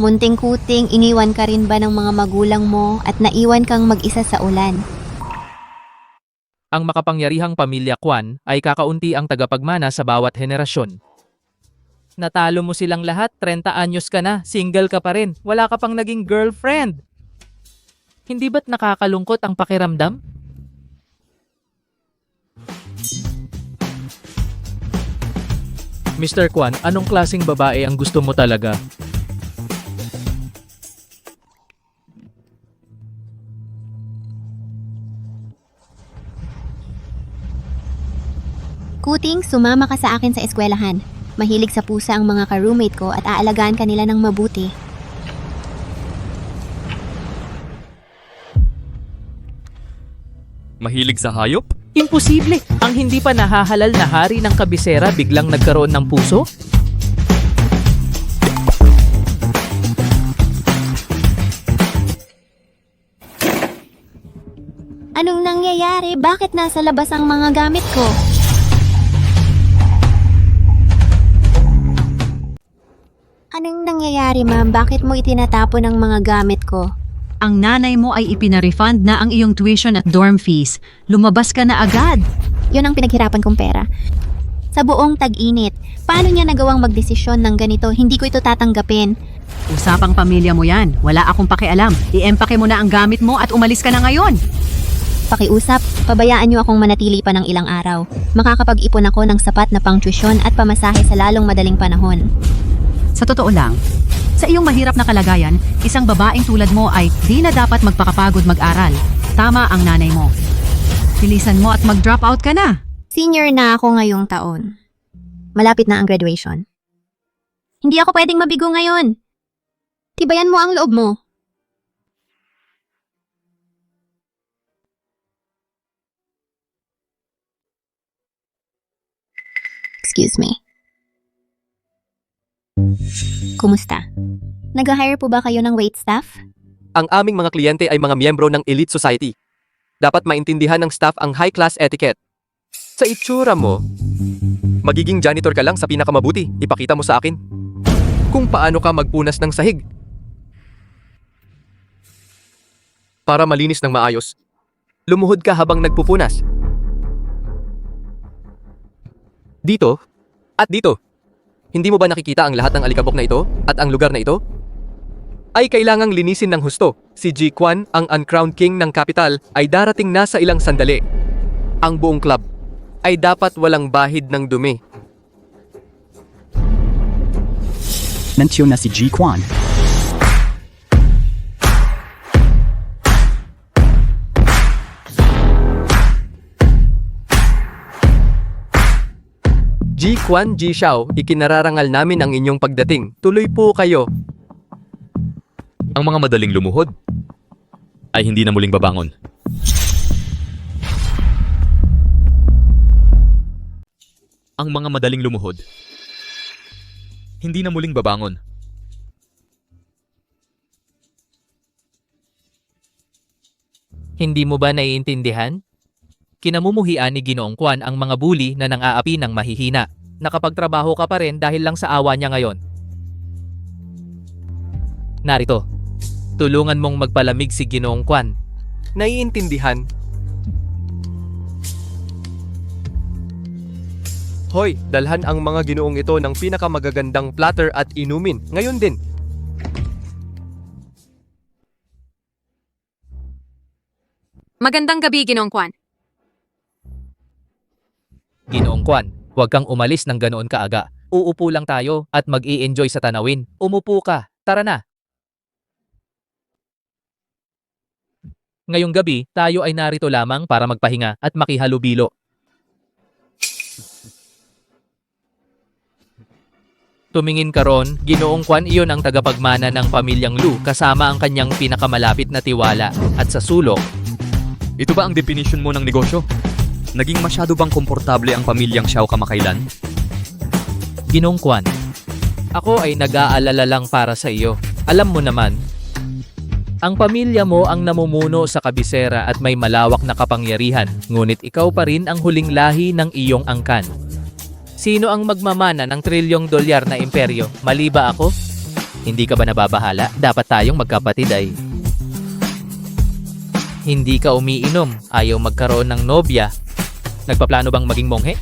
Munting-kuting, iniwan ka rin ba ng mga magulang mo at naiwan kang mag-isa sa ulan? Ang makapangyarihang pamilya Kwan ay kakaunti ang tagapagmana sa bawat henerasyon. Natalo mo silang lahat, 30 anyos ka na, single ka pa rin, wala ka pang naging girlfriend. Hindi ba't nakakalungkot ang pakiramdam? Mr. Kwan, anong klaseng babae ang gusto mo talaga? Kuting, sumama ka sa akin sa eskwelahan. Mahilig sa pusa ang mga ka-roommate ko at aalagaan ka nila ng mabuti. Mahilig sa hayop? Imposible! Ang hindi pa nahahalal na hari ng kabisera biglang nagkaroon ng puso? Anong nangyayari? Bakit nasa labas ang mga gamit ko? Anong nangyayari, ma'am? Bakit mo itinatapon ang mga gamit ko? Ang nanay mo ay ipinarefund na ang iyong tuition at dorm fees. Lumabas ka na agad. Yun ang pinaghirapan kong pera. Sa buong tag-init, paano niya nagawang magdesisyon ng ganito? Hindi ko ito tatanggapin. Usapang pamilya mo yan. Wala akong pakialam. I-empake mo na ang gamit mo at umalis ka na ngayon. Pakiusap, pabayaan niyo akong manatili pa ng ilang araw. Makakapag-ipon ako ng sapat na pangtuisyon at pamasahe sa lalong madaling panahon. Sa totoo lang, sa iyong mahirap na kalagayan, isang babaeng tulad mo ay di na dapat magpakapagod mag-aral. Tama ang nanay mo. Bilisan mo at mag-drop out ka na. Senior na ako ngayong taon. Malapit na ang graduation. Hindi ako pwedeng mabigo ngayon. Tibayan mo ang loob mo. Excuse me. Kumusta? Nag-hire po ba kayo ng waitstaff? Ang aming mga kliyente ay mga miyembro ng elite society. Dapat maintindihan ng staff ang high-class etiquette. Sa itsura mo, magiging janitor ka lang sa pinakamabuti. Ipakita mo sa akin kung paano ka magpunas ng sahig. Para malinis ng maayos, lumuhod ka habang nagpupunas. Dito at dito. Hindi mo ba nakikita ang lahat ng alikabok na ito at ang lugar na ito? Ay kailangang linisin ng husto. Si Ji Kwan, ang uncrowned king ng capital, ay darating na sa ilang sandali. Ang buong club ay dapat walang bahid ng dumi. Nandiyo na si Ji Kwan. Ji Kwan, Ji Xiao, ikinararangal namin ang inyong pagdating. Tuloy po kayo. Ang mga madaling lumuhod ay hindi na muling babangon. Ang mga madaling lumuhod hindi na muling babangon. Hindi mo ba naiintindihan? Kinamumuhian ni Ginoong Kwan ang mga bully na nang-aapi ng mahihina. Nakapagtrabaho ka pa rin dahil lang sa awa niya ngayon. Narito, tulungan mong magpalamig si Ginoong Kwan. Naiintindihan? Hoy, dalhan ang mga ginoong ito ng pinakamagagandang platter at inumin. Ngayon din. Magandang gabi, Ginoong Kwan. Ginoong Kwan, huwag kang umalis ng ganoon kaaga. Uupo lang tayo at mag-i-enjoy sa tanawin. Umupo ka, tara na. Ngayong gabi, tayo ay narito lamang para magpahinga at makihalubilo. Tumingin ka ron, Ginoong Kwan, iyon ang tagapagmana ng pamilyang Lu kasama ang kanyang pinakamalapit na tiwala. At sa sulok, Ito ba ang definition mo ng negosyo? Naging masyado bang komportable ang pamilyang Xiao kamakailan? Ginoong Kwan, ako ay nag-aalala lang para sa iyo. Alam mo naman, ang pamilya mo ang namumuno sa kabisera at may malawak na kapangyarihan, ngunit ikaw pa rin ang huling lahi ng iyong angkan. Sino ang magmamana ng $1 trillion na imperyo? Mali ba ako? Hindi ka ba nababahala? Dapat tayong magkapatid ay... Hindi ka umiinom, ayaw magkaroon ng nobya. Nagpaplano bang maging monghe?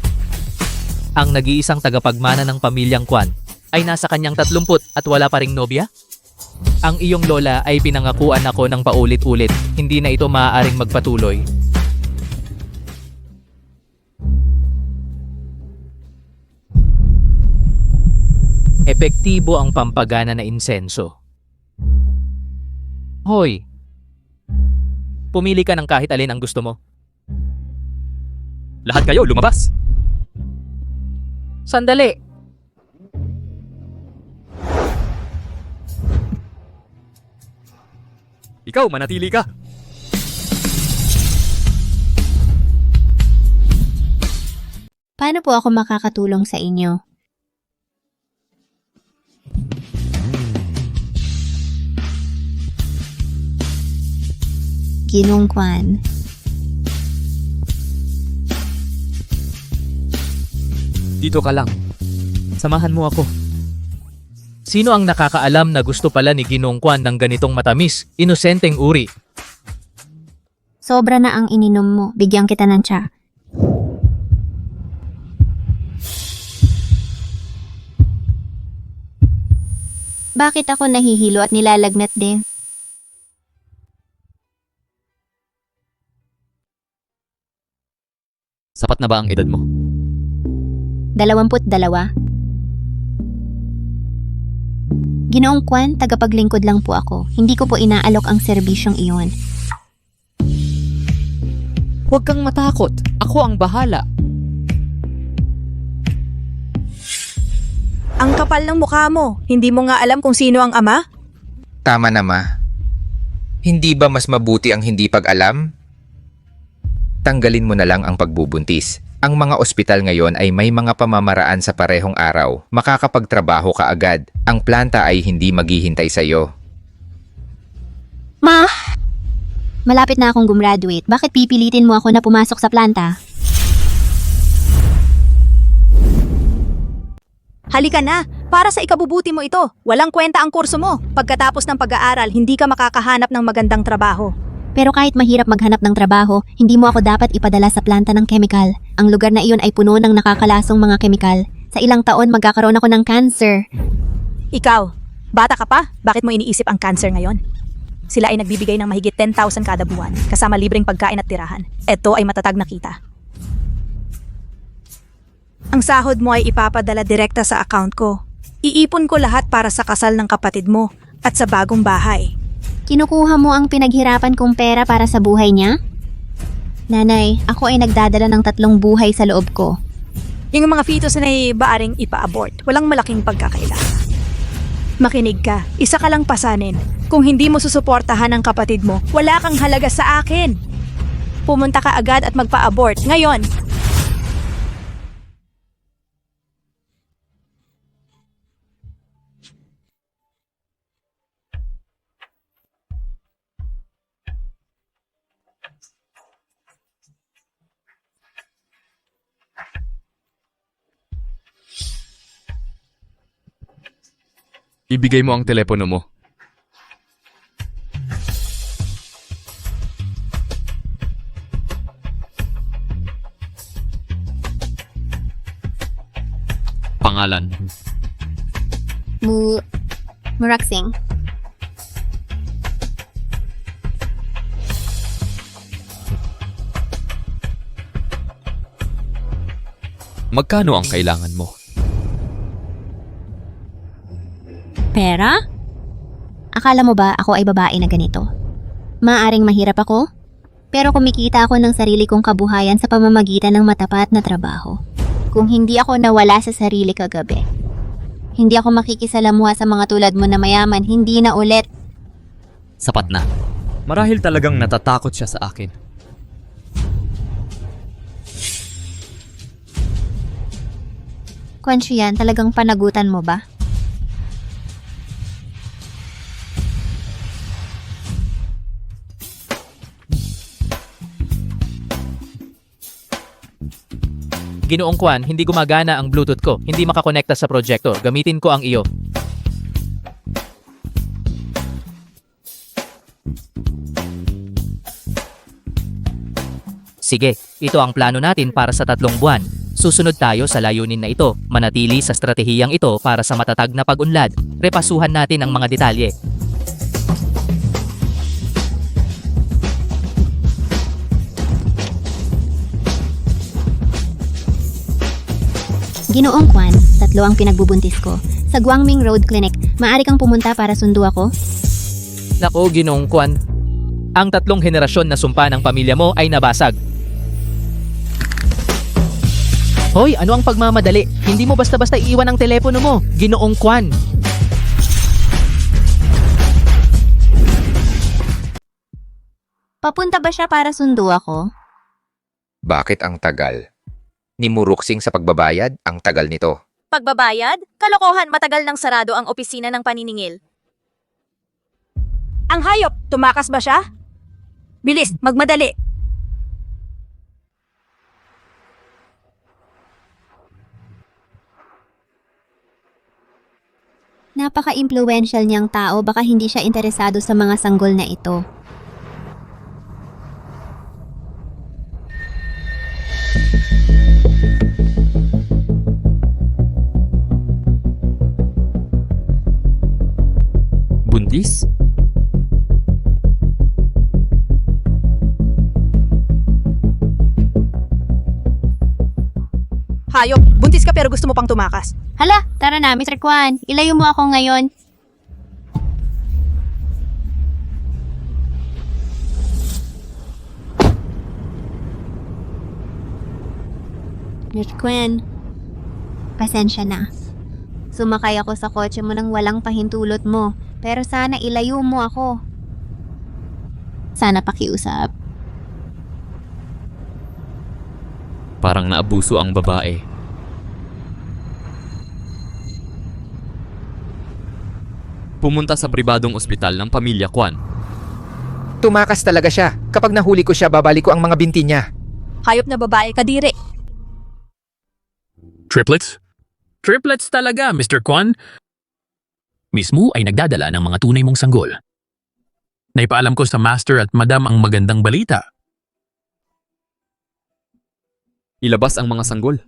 Ang nag-iisang tagapagmana ng pamilyang Kwan ay nasa kanyang 30 at wala pa ring nobya? Ang iyong lola ay pinangakuan ako ng paulit-ulit, hindi na ito maaaring magpatuloy. Epektibo ang pampagana na insenso. Hoy! Pumili ka ng kahit alin ang gusto mo. Lahat kayo, lumabas! Sandali! Ikaw, manatili ka! Paano po ako makakatulong sa inyo? Ginong Kwan. Dito ka lang. Samahan mo ako. Sino ang nakakaalam na gusto pala ni Ginong Kwan ng ganitong matamis, inosenteng uri? Sobra na ang ininom mo. Bigyan kita ng tsa. Bakit ako nahihilo at nilalagnat din? Sapat na ba ang edad mo? 22. Ginoong Kwan, tagapaglingkod lang po ako. Hindi ko po inaalok ang serbisyong iyon. Huwag kang matakot. Ako ang bahala. Ang kapal ng mukha mo. Hindi mo nga alam kung sino ang ama? Tama na, Ma. Hindi ba mas mabuti ang hindi pag-alam? Tanggalin mo na lang ang pagbubuntis. Ang mga ospital ngayon ay may mga pamamaraan sa parehong araw. Makakapagtrabaho ka agad. Ang planta ay hindi maghihintay sa'yo. Ma! Malapit na akong gumraduate. Bakit pipilitin mo ako na pumasok sa planta? Halika na. Para sa ikabubuti mo ito. Walang kwenta ang kurso mo. Pagkatapos ng pag-aaral, hindi ka makakahanap ng magandang trabaho. Pero kahit mahirap maghanap ng trabaho, hindi mo ako dapat ipadala sa planta ng chemical. Ang lugar na iyon ay puno ng nakakalasong mga chemical. Sa ilang taon, magkakaroon ako ng cancer. Ikaw, bata ka pa? Bakit mo iniisip ang cancer ngayon? Sila ay nagbibigay ng mahigit 10,000 kada buwan, kasama libreng pagkain at tirahan. Ito ay matatag na kita. Ang sahod mo ay ipapadala direkta sa account ko. Iipon ko lahat para sa kasal ng kapatid mo at sa bagong bahay. Kinukuha mo ang pinaghirapan kong pera para sa buhay niya? Nanay, ako ay nagdadala ng 3 buhay sa loob ko. Yung mga fetus na ay baaring ipa-abort, walang malaking pagkakailangan. Makinig ka, isa ka lang pasanin. Kung hindi mo susuportahan ang kapatid mo, wala kang halaga sa akin. Pumunta ka agad at magpa-abort, ngayon. Ibigay mo ang telepono mo. Pangalan. Muraksing. Magkano ang kailangan mo? Pera? Akala mo ba ako ay babae na ganito? Maaring mahirap ako, pero kumikita ako ng sarili kong kabuhayan sa pamamagitan ng matapat na trabaho. Kung hindi ako nawala sa sarili kagabi, hindi ako makikisalamuha sa mga tulad mo na mayaman, hindi na ulit. Sapat na. Marahil talagang natatakot siya sa akin. Kwansyo yan, talagang panagutan mo ba? Ginoong Kwan, hindi gumagana ang Bluetooth ko. Hindi makakonekta sa projector. Gamitin ko ang iyo. Sige, ito ang plano natin para sa 3 buwan. Susunod tayo sa layunin na ito, manatili sa estratehiyang ito para sa matatag na pag-unlad. Repasuhan natin ang mga detalye. Ginoong Kwan, 3 ang pinagbubuntis ko. Sa Guangming Road Clinic, maaari kang pumunta para sundo ako? Nako, Ginoong Kwan. Ang 3 henerasyon na sumpa ng pamilya mo ay nabasag. Hoy, ano ang pagmamadali? Hindi mo basta-basta iiwan ang telepono mo, Ginoong Kwan. Papunta ba siya para sundo ako? Bakit ang tagal? Ni Muruksing sa pagbabayad, ang tagal nito. Pagbabayad? Kalokohan, matagal nang sarado ang opisina ng paniningil. Ang hayop, tumakas ba siya? Bilis, magmadali. Napaka-impluential niyang tao, baka hindi siya interesado sa mga sanggol na ito. Buntis? Hayop, buntis ka pero gusto mo pang tumakas. Hala, tara na, Mr. Kwan. Ilayo mo ako ngayon. Mr. Kwan, pasensya na. Sumakay ako sa kotse mo nang walang pahintulot mo. Pero sana ilayo mo ako. Sana pakiusap. Parang naabuso ang babae. Pumunta sa pribadong ospital ng pamilya Kwan. Tumakas talaga siya. Kapag nahuli ko siya, babalik ko ang mga binti niya. Hayop na babae, kadiri. Triplets? Triplets talaga, Mr. Kwan. Mismo ay nagdadala ng mga tunay mong sanggol. Naipaalam ko sa Master at Madam ang magandang balita. Ilabas ang mga sanggol.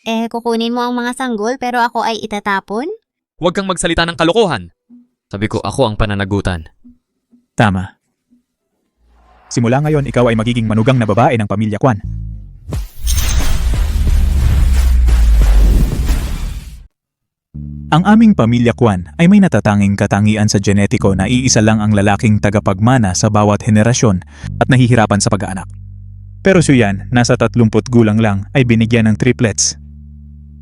Kukunin mo ang mga sanggol pero ako ay itatapon? Huwag kang magsalita ng kalokohan. Sabi ko, ako ang pananagutan. Tama. Simula ngayon, ikaw ay magiging manugang na babae ng pamilya Kwan. Ang aming pamilya Kwan ay may natatanging katangian sa genetiko na iisa lang ang lalaking tagapagmana sa bawat henerasyon at nahihirapan sa pag-aanak. Pero si Yan, nasa 30 gulang lang, ay binigyan ng triplets.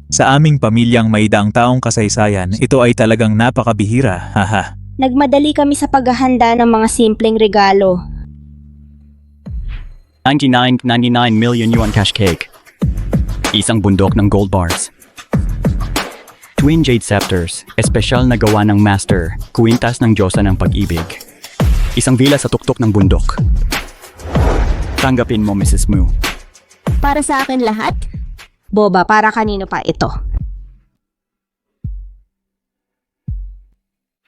Sa aming pamilyang may daang taong kasaysayan, ito ay talagang napakabihira, haha. Nagmadali kami sa paghahanda ng mga simpleng regalo. 99 million yuan cash cake. Isang bundok ng gold bars. Twin Jade Scepters, espesyal na gawa ng Master, kuwintas ng Diyosa ng Pag-ibig. Isang villa sa tuktok ng bundok. Tanggapin mo, Mrs. Mu. Para sa akin lahat? Boba, para kanino pa ito?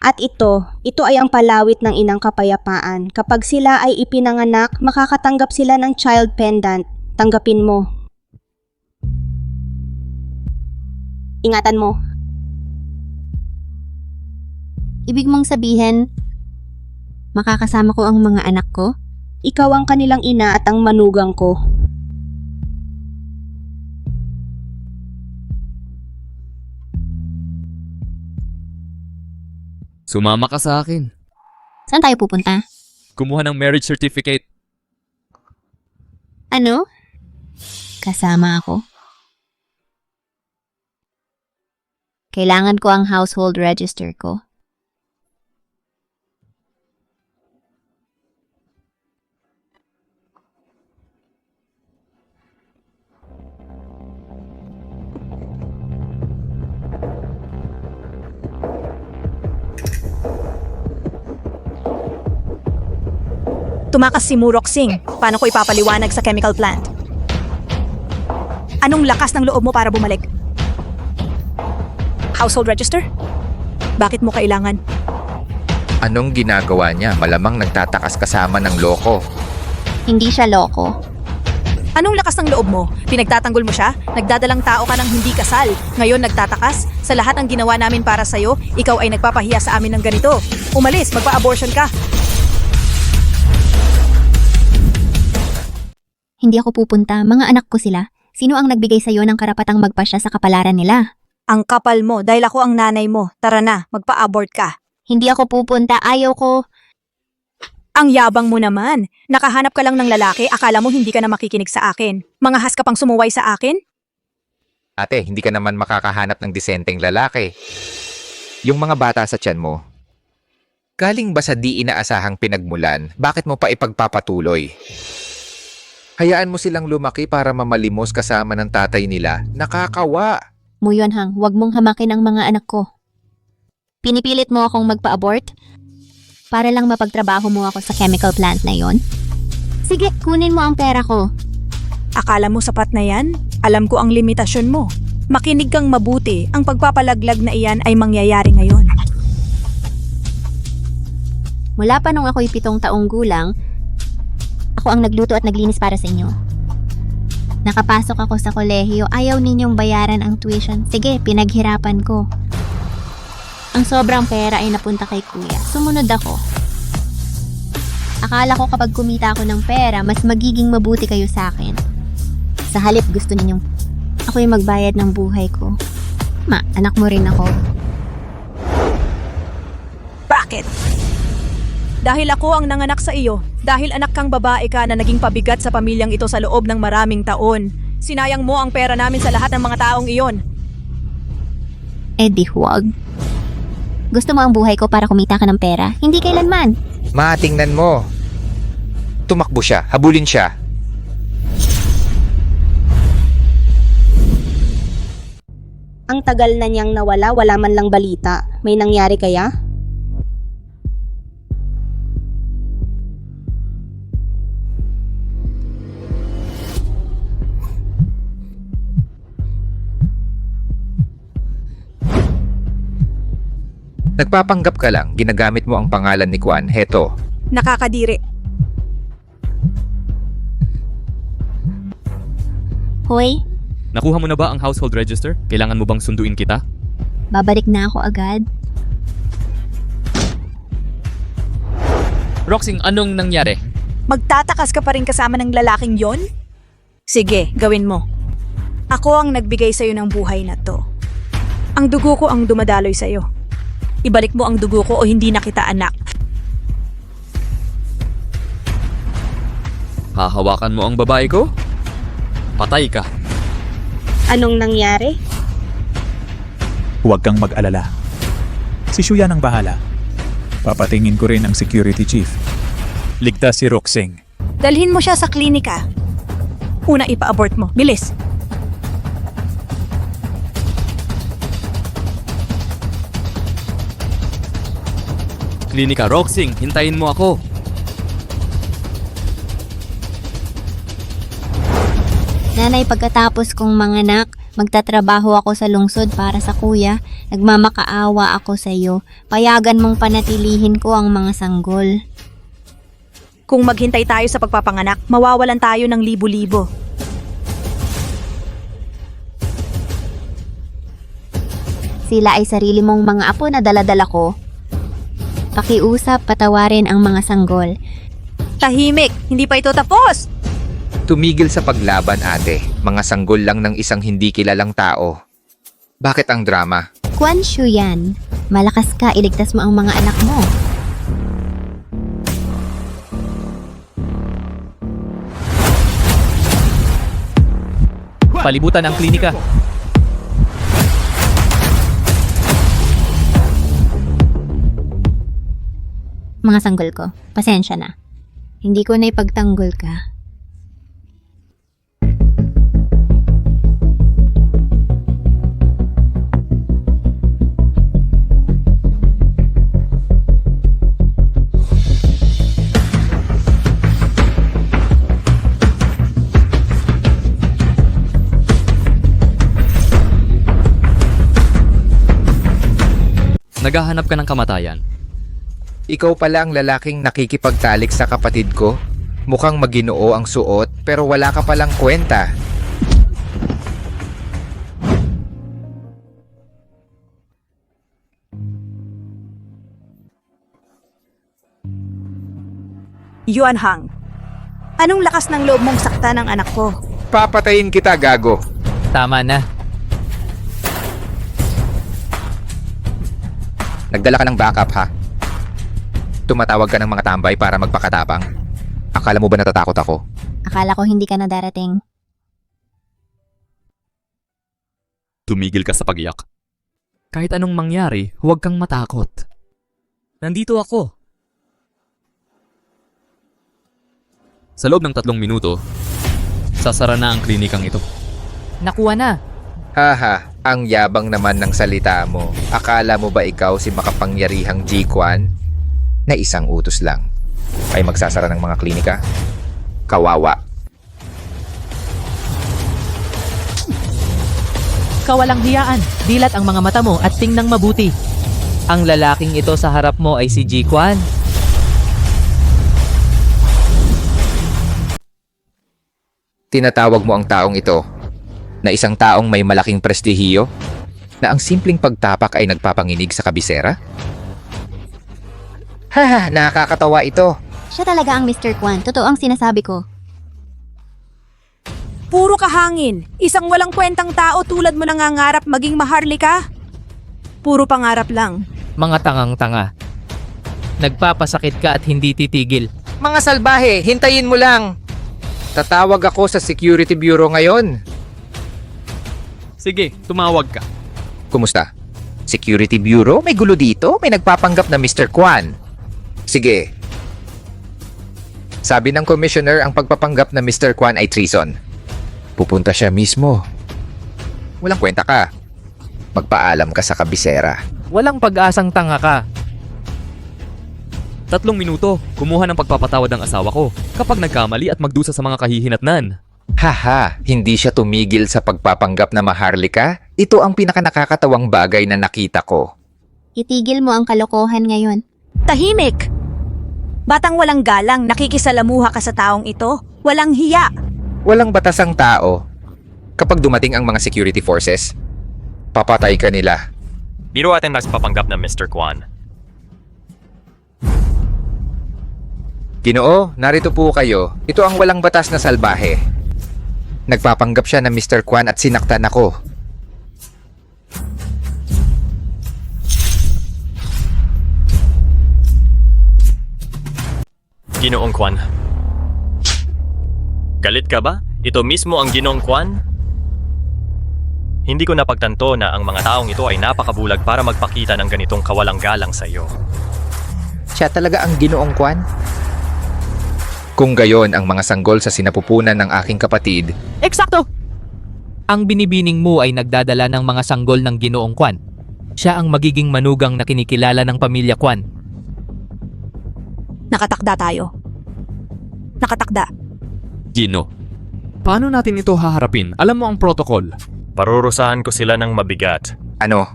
At ito ay ang palawit ng inang kapayapaan. Kapag sila ay ipinanganak, makakatanggap sila ng child pendant. Tanggapin mo. Ingatan mo. Ibig mong sabihin, makakasama ko ang mga anak ko? Ikaw ang kanilang ina at ang manugang ko. Sumama ka sa akin. Saan tayo pupunta? Kumuha ng marriage certificate. Ano? Kasama ako? Kailangan ko ang household register ko. Tumakas si Muroksing. Paano ko ipapaliwanag sa chemical plant? Anong lakas ng loob mo para bumalik? Household register? Bakit mo kailangan? Anong ginagawa niya? Malamang nagtatakas kasama ng loko. Hindi siya loko. Anong lakas ng loob mo? Pinagtatanggol mo siya? Nagdadalang tao ka ng hindi kasal. Ngayon nagtatakas? Sa lahat ng ginawa namin para sa'yo, ikaw ay nagpapahiya sa amin ng ganito. Umalis, magpa-abortion ka. Hindi ako pupunta, mga anak ko sila. Sino ang nagbigay sa'yo ng karapatang magpasya sa kapalaran nila? Ang kapal mo dahil ako ang nanay mo. Tara na, magpa-abort ka. Hindi ako pupunta, ayaw ko. Ang yabang mo naman. Nakahanap ka lang ng lalaki, akala mo hindi ka na makikinig sa akin. Mangahas ka pang sumuway sa akin? Ate, hindi ka naman makakahanap ng disenteng lalaki. Yung mga bata sa tiyan mo, galing ba sa di inaasahang pinagmulan, bakit mo pa ipagpapatuloy? Hayaan mo silang lumaki para mamalimos kasama ng tatay nila. Nakakawa! Muyonhang, huwag mong hamakin ang mga anak ko. Pinipilit mo akong magpa-abort? Para lang mapagtrabaho mo ako sa chemical plant na yon? Sige, kunin mo ang pera ko. Akala mo sapat na yan? Alam ko ang limitasyon mo. Makinig kang mabuti, ang pagpapalaglag na iyan ay mangyayari ngayon. Mula pa nung ako'y 7 taong gulang, ako ang nagluto at naglinis para sa inyo. Nakapasok ako sa kolehiyo, ayaw ninyong bayaran ang tuition. Sige, pinaghirapan ko. Ang sobrang pera ay napunta kay kuya. Sumunod ako. Akala ko kapag kumita ako ng pera, mas magiging mabuti kayo sa akin. Sa halip gusto ninyong ako'y magbayad ng buhay ko. Ma, anak mo rin ako. Bakit? Dahil ako ang nanganak sa iyo, dahil anak kang babae ka na naging pabigat sa pamilyang ito sa loob ng maraming taon. Sinayang mo ang pera namin sa lahat ng mga taong iyon. Eh di huwag. Gusto mo ang buhay ko para kumita ka ng pera? Hindi kailanman. Matingnan mo. Tumakbo siya, habulin siya. Ang tagal na niyang nawala, wala man lang balita. May nangyari kaya? Nagpapanggap ka lang, ginagamit mo ang pangalan ni Kwan. Heto, Nakakadiri. Hoy, Nakuha mo na ba ang household register? Kailangan mo bang sunduin kita? babalik na ako agad. Roxing, anong nangyari? Magtatakas ka pa rin kasama ng lalaking yon? Sige, gawin mo. Ako ang nagbigay sa'yo ng buhay na to. Ang dugo ko ang dumadaloy sa'yo. Ibalik mo ang dugo ko o hindi na kita anak. Hahawakan mo ang babae ko? Patay ka. Anong nangyari? Huwag kang mag-alala. Si Shuyan ang bahala. Papatingin ko rin ang security chief. Ligtas si Roxing. Dalhin mo siya sa klinika. Una ipa-abort mo. Bilis. Klinika Roxing, hintayin mo ako. Nanay, pagkatapos kong manganak, magtatrabaho ako sa lungsod para sa kuya. Nagmamakaawa ako sa iyo. Payagan mong panatilihin ko ang mga sanggol. Kung maghintay tayo sa pagpapanganak, mawawalan tayo ng libo-libo. Sila ay sarili mong mga apo na daladala ko. Pakiusap, patawarin ang mga sanggol. Tahimik, hindi pa ito tapos! tumigil sa paglaban ate. Mga sanggol lang ng isang hindi kilalang tao. Bakit ang drama? Kwan Shuyan, malakas ka, iligtas mo ang mga anak mo. Palibutan ang klinika. Mga sanggol ko, pasensya na. Hindi ko na ipagtanggol ka. Naghahanap ka ng kamatayan. Ikaw pala ang lalaking nakikipagtalik sa kapatid ko? Mukhang maginoo ang suot pero wala ka palang kwenta. Yuan Hang, anong lakas ng loob mong sakta ng anak ko? Papatayin kita, gago. Tama na. Nagdala ka ng backup, ha? Tumatawag ka ng mga tambay para magpakatapang. Akala mo ba natatakot ako? Akala ko hindi ka na darating. Tumigil ka sa pagiyak. Kahit anong mangyari, huwag kang matakot. Nandito ako. Sa loob ng 3 minuto, sasara na ang klinikang ito. Nakuha na. Haha, ang yabang naman ng salita mo. Akala mo ba ikaw si makapangyarihang Ji-Quan na isang utos lang ay magsasara ng mga klinika? Kawawa. Kawalang hiyaan, dilat ang mga mata mo at tingnang mabuti. Ang lalaking ito sa harap mo ay si Ji-Quan. Tinatawag mo ang taong ito na isang taong may malaking prestihiyo na ang simpleng pagtapak ay nagpapanginig sa kabisera? Haha, nakakatawa ito. Siya talaga ang Mr. Quan. Totoo ang sinasabi ko. Puro kahangin. Isang walang kwentang tao tulad mo nangangarap maging maharlika? Puro pangarap lang. Mga tangang-tanga. Nagpapasakit ka at hindi titigil. Mga salbahe, hintayin mo lang. Tatawag ako sa Security Bureau ngayon. Sige, tumawag ka. Kumusta? Security Bureau? May gulo dito? May nagpapanggap na Mr. Quan. Sige. Sabi ng commissioner ang pagpapanggap na Mr. Quan ay treason. Pupunta siya mismo. Walang kwenta ka. Magpaalam ka sa kabisera. Walang pag-asang tanga ka. 3 minuto, kumuha ng pagpapatawad ng asawa ko kapag nagkamali at magdusa sa mga kahihinatnan. Haha, hindi siya tumigil sa pagpapanggap na maharlika? Ito ang pinakanakakatawang bagay na nakita ko. Itigil mo ang kalokohan ngayon. Tahimik! Batang walang galang, nakikisalamuha ka sa taong ito. Walang hiya. Walang batas ang tao. Kapag dumating ang mga security forces, papatay ka nila. Biro atin nagpapanggap na Mr. Quan. Ginoo, narito po kayo. Ito ang walang batas na salbahe. Nagpapanggap siya na Mr. Quan at sinaktan ako. Ginoong Quan. Galit ka ba? Ito mismo ang Ginoong Quan? Hindi ko napagtanto na ang mga taong ito ay napakabulag para magpakita ng ganitong kawalang galang sa iyo. Siya talaga ang Ginoong Quan? Kung gayon ang mga sanggol sa sinapupunan ng aking kapatid, Eksakto! Ang binibining mo ay nagdadala ng mga sanggol ng Ginoong Quan. Siya ang magiging manugang na kinikilala ng pamilya Quan. Nakatakda tayo. Nakatakda. Gino, paano natin ito haharapin? Alam mo ang protocol. Parurusahan ko sila ng mabigat. ano?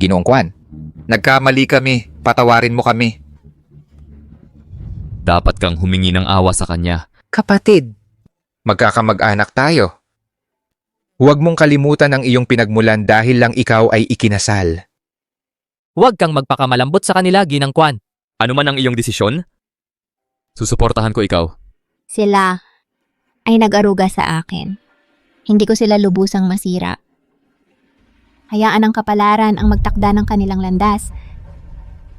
Ginoong Quan, nagkamali kami. Patawarin mo kami. Dapat kang humingi ng awa sa kanya. Kapatid, magkakamag-anak tayo. Huwag mong kalimutan ang iyong pinagmulan dahil lang ikaw ay ikinasal. Huwag kang magpakamalambot sa kanila, Ginang Quan. Ano man ang iyong desisyon, susuportahan ko ikaw. Sila ay nag-aruga sa akin. Hindi ko sila lubusang masira. Hayaan ang kapalaran ang magtakda ng kanilang landas.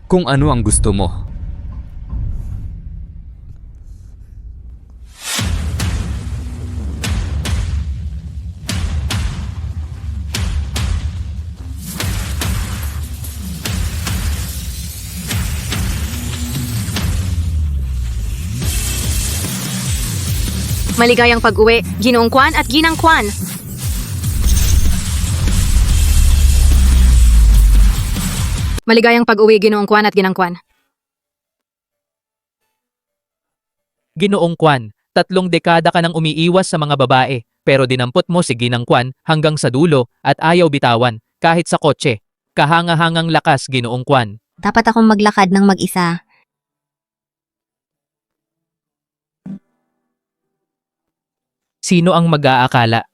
Kung ano ang gusto mo. Maligayang pag-uwi, Ginoong Quan at Ginang Quan. Maligayang pag-uwi, Ginoong Quan at Ginang Quan. Ginoong Quan, 3 dekada ka nang umiiwas sa mga babae, pero dinampot mo si Ginang Quan hanggang sa dulo at ayaw bitawan, kahit sa kotse. Kahanga-hangang lakas, Ginoong Quan. Dapat akong maglakad ng mag-isa. Sino ang mag-aakala?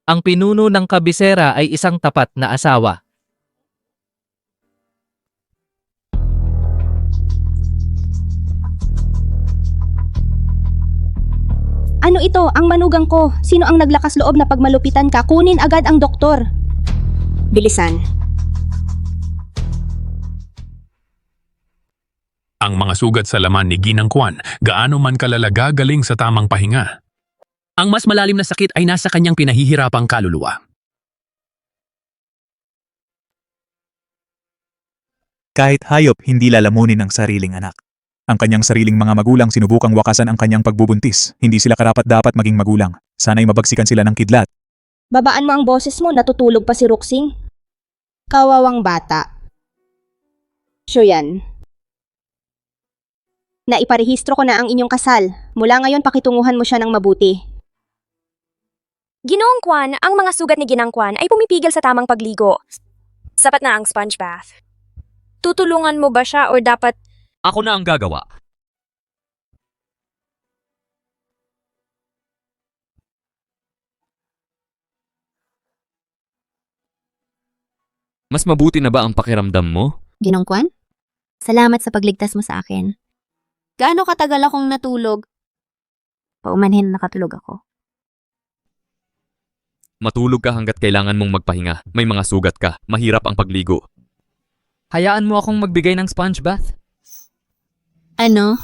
Ang pinuno ng kabisera ay isang tapat na asawa. Ano ito? Ang manugang ko. Sino ang naglakas loob na pagmalupitan ka? Kunin agad ang doktor. Bilisan. Ang mga sugat sa laman ni Ginang Kwan, gaano man kalala gagaling sa tamang pahinga. Ang mas malalim na sakit ay nasa kanyang pinahihirapang kaluluwa. Kahit hayop, hindi lalamunin ang sariling anak. Ang kanyang sariling mga magulang sinubukang wakasan ang kanyang pagbubuntis. Hindi sila karapat-dapat maging magulang. Sana'y mabagsikan sila ng kidlat. Babaan mo ang boses mo, natutulog pa si Roxing. Kawawang bata. Shuyan. Naiparehistro ko na ang inyong kasal. Mula ngayon pakitunguhan mo siya ng mabuti. Ginoong Kwan, ang mga sugat ni Ginang Kwan ay pumipigil sa tamang pagligo. Sapat na ang sponge bath. Tutulungan mo ba siya or dapat... Ako na ang gagawa. Mas mabuti na ba ang pakiramdam mo? Ginong Kwan? Salamat sa pagligtas mo sa akin. Gaano katagal akong natulog? Paumanhin nakatulog ako. Matulog ka hanggat kailangan mong magpahinga. May mga sugat ka. Mahirap ang pagligo. Hayaan mo akong magbigay ng sponge bath. Ano?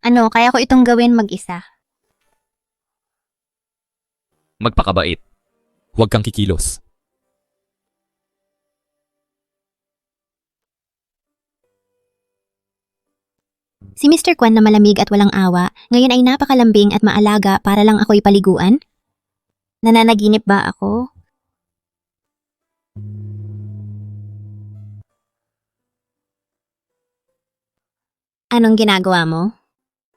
Ano, kaya ko itong gawin mag-isa. Magpakabait. Huwag kang kikilos. Si Mr. Kwan na malamig at walang awa, ngayon ay napakalambing at maalaga para lang ako'y paliguan? Nananaginip ba ako? Anong ginagawa mo?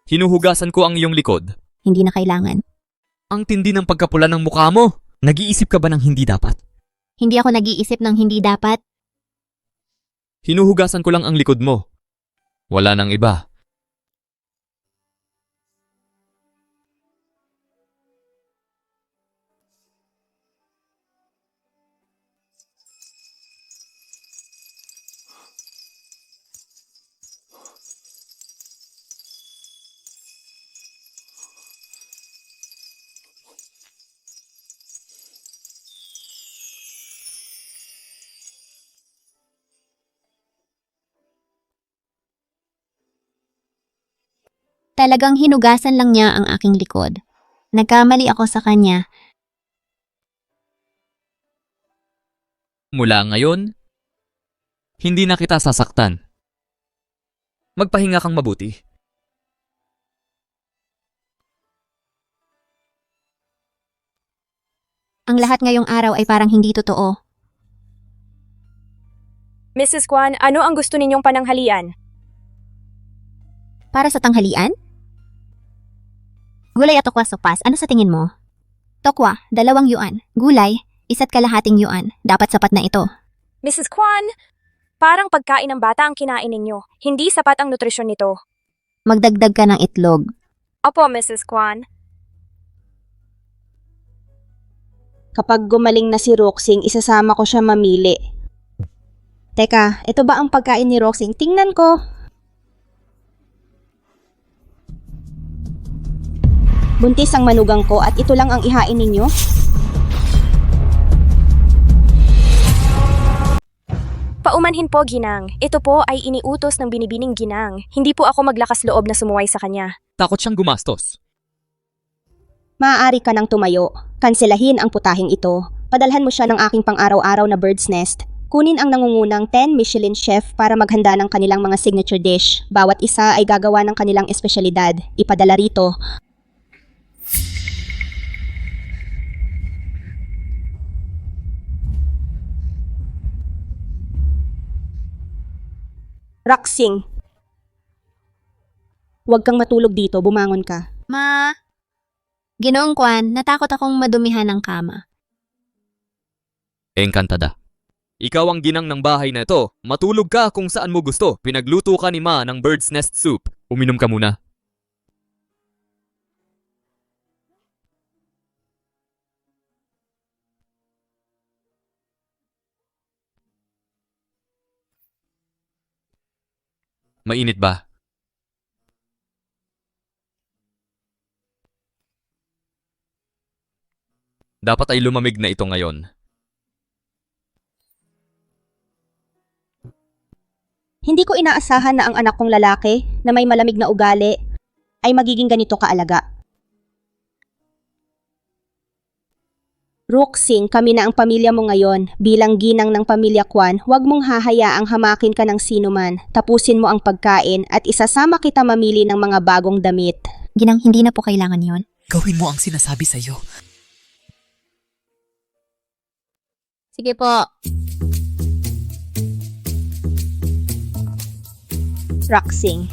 Hinuhugasan ko ang iyong likod. Hindi na kailangan. Ang tindi ng pagkapula ng mukha mo. Nag-iisip ka ba ng hindi dapat? Hindi ako nag-iisip ng hindi dapat. Hinuhugasan ko lang ang likod mo. Wala nang iba. Talagang hinugasan lang niya ang aking likod. Nagkamali ako sa kanya. Mula ngayon, hindi na kita sasaktan. Magpahinga kang mabuti. Ang lahat ngayong araw ay parang hindi totoo. Mrs. Kwan, ano ang gusto ninyong pananghalian? Para sa tanghalian? Gulay at tokwa sopas, ano sa tingin mo? Tokwa, 2 yuan. Gulay, 1.5 yuan. Dapat sapat na ito. Mrs. Kwan, parang pagkain ng bata ang kinain ninyo. Hindi sapat ang nutrisyon nito. Magdagdag ka ng itlog. Opo, Mrs. Kwan. Kapag gumaling na si Roxing, isasama ko siya mamili. Teka, ito ba ang pagkain ni Roxing? Tingnan ko. Buntis ang manugang ko at ito lang ang ihain ninyo? Paumanhin po, Ginang. Ito po ay iniutos ng binibining Ginang. Hindi po ako maglakas loob na sumuway sa kanya. Takot siyang gumastos. Maaari ka nang tumayo. Kanselahin ang putahing ito. Padalhan mo siya ng aking pang-araw-araw na bird's nest. Kunin ang nangungunang 10 Michelin chef para maghanda ng kanilang mga signature dish. Bawat isa ay gagawa ng kanilang espesyalidad. Ipadala rito. Roxing. Huwag kang matulog dito, bumangon ka. Ma, Ginoong Kwan, natakot akong madumihan ng kama. Engkantada. Ikaw ang ginang ng bahay na ito. Matulog ka kung saan mo gusto. Pinagluto ka ni Ma ng bird's nest soup. Uminom ka muna. Mainit ba? Dapat ay lumamig na ito ngayon. Hindi ko inaasahan na ang anak kong lalaki na may malamig na ugali ay magiging ganito kaalaga. Roxing, kami na ang pamilya mo ngayon. Bilang ginang ng pamilya Kwan, huwag mong hahayaang hamakin ka ng sino man. Tapusin mo ang pagkain at isasama kita mamili ng mga bagong damit. Ginang, hindi na po kailangan yon. Gawin mo ang sinasabi sa'yo. Sige po. Roxing.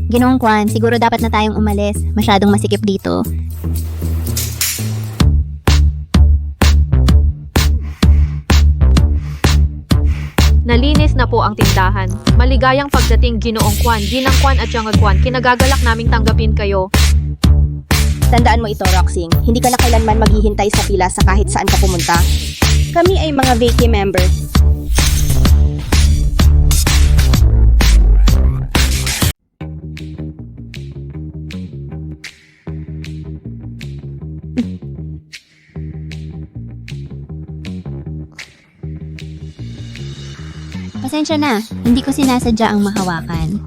Ginoong Kwan, siguro dapat na tayong umalis. Masyadong masikip dito. Nalinis na po ang tindahan. Maligayang pagdating Ginoong Kwan, Ginang Kwan at Yangag Kwan. Kinagagalak naming tanggapin kayo. Tandaan mo ito, Roxing. Hindi ka na kailanman maghihintay sa pila sa kahit saan ka pumunta. Kami ay mga vacay members. Pasensya na, hindi ko sinasadya ang mahawakan.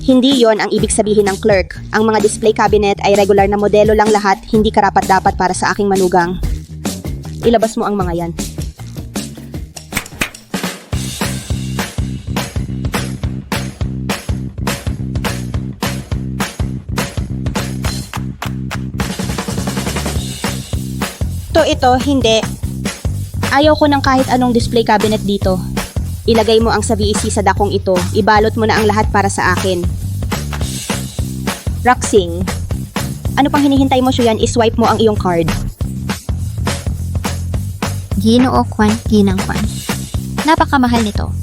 Hindi yon ang ibig sabihin ng clerk. Ang mga display cabinet ay regular na modelo lang lahat, hindi karapat-dapat para sa aking manugang. Ilabas mo ang mga yan. Ito, hindi. Ayaw ko ng kahit anong display cabinet dito. Ilagay mo ang sa VEC sa dakong ito. Ibalot mo na ang lahat para sa akin. Roxing, ano pang hinihintay mo, Shuyan? I-swipe mo ang iyong card. Ginoo Kwan, Ginang Kwan. Napakamahal nito.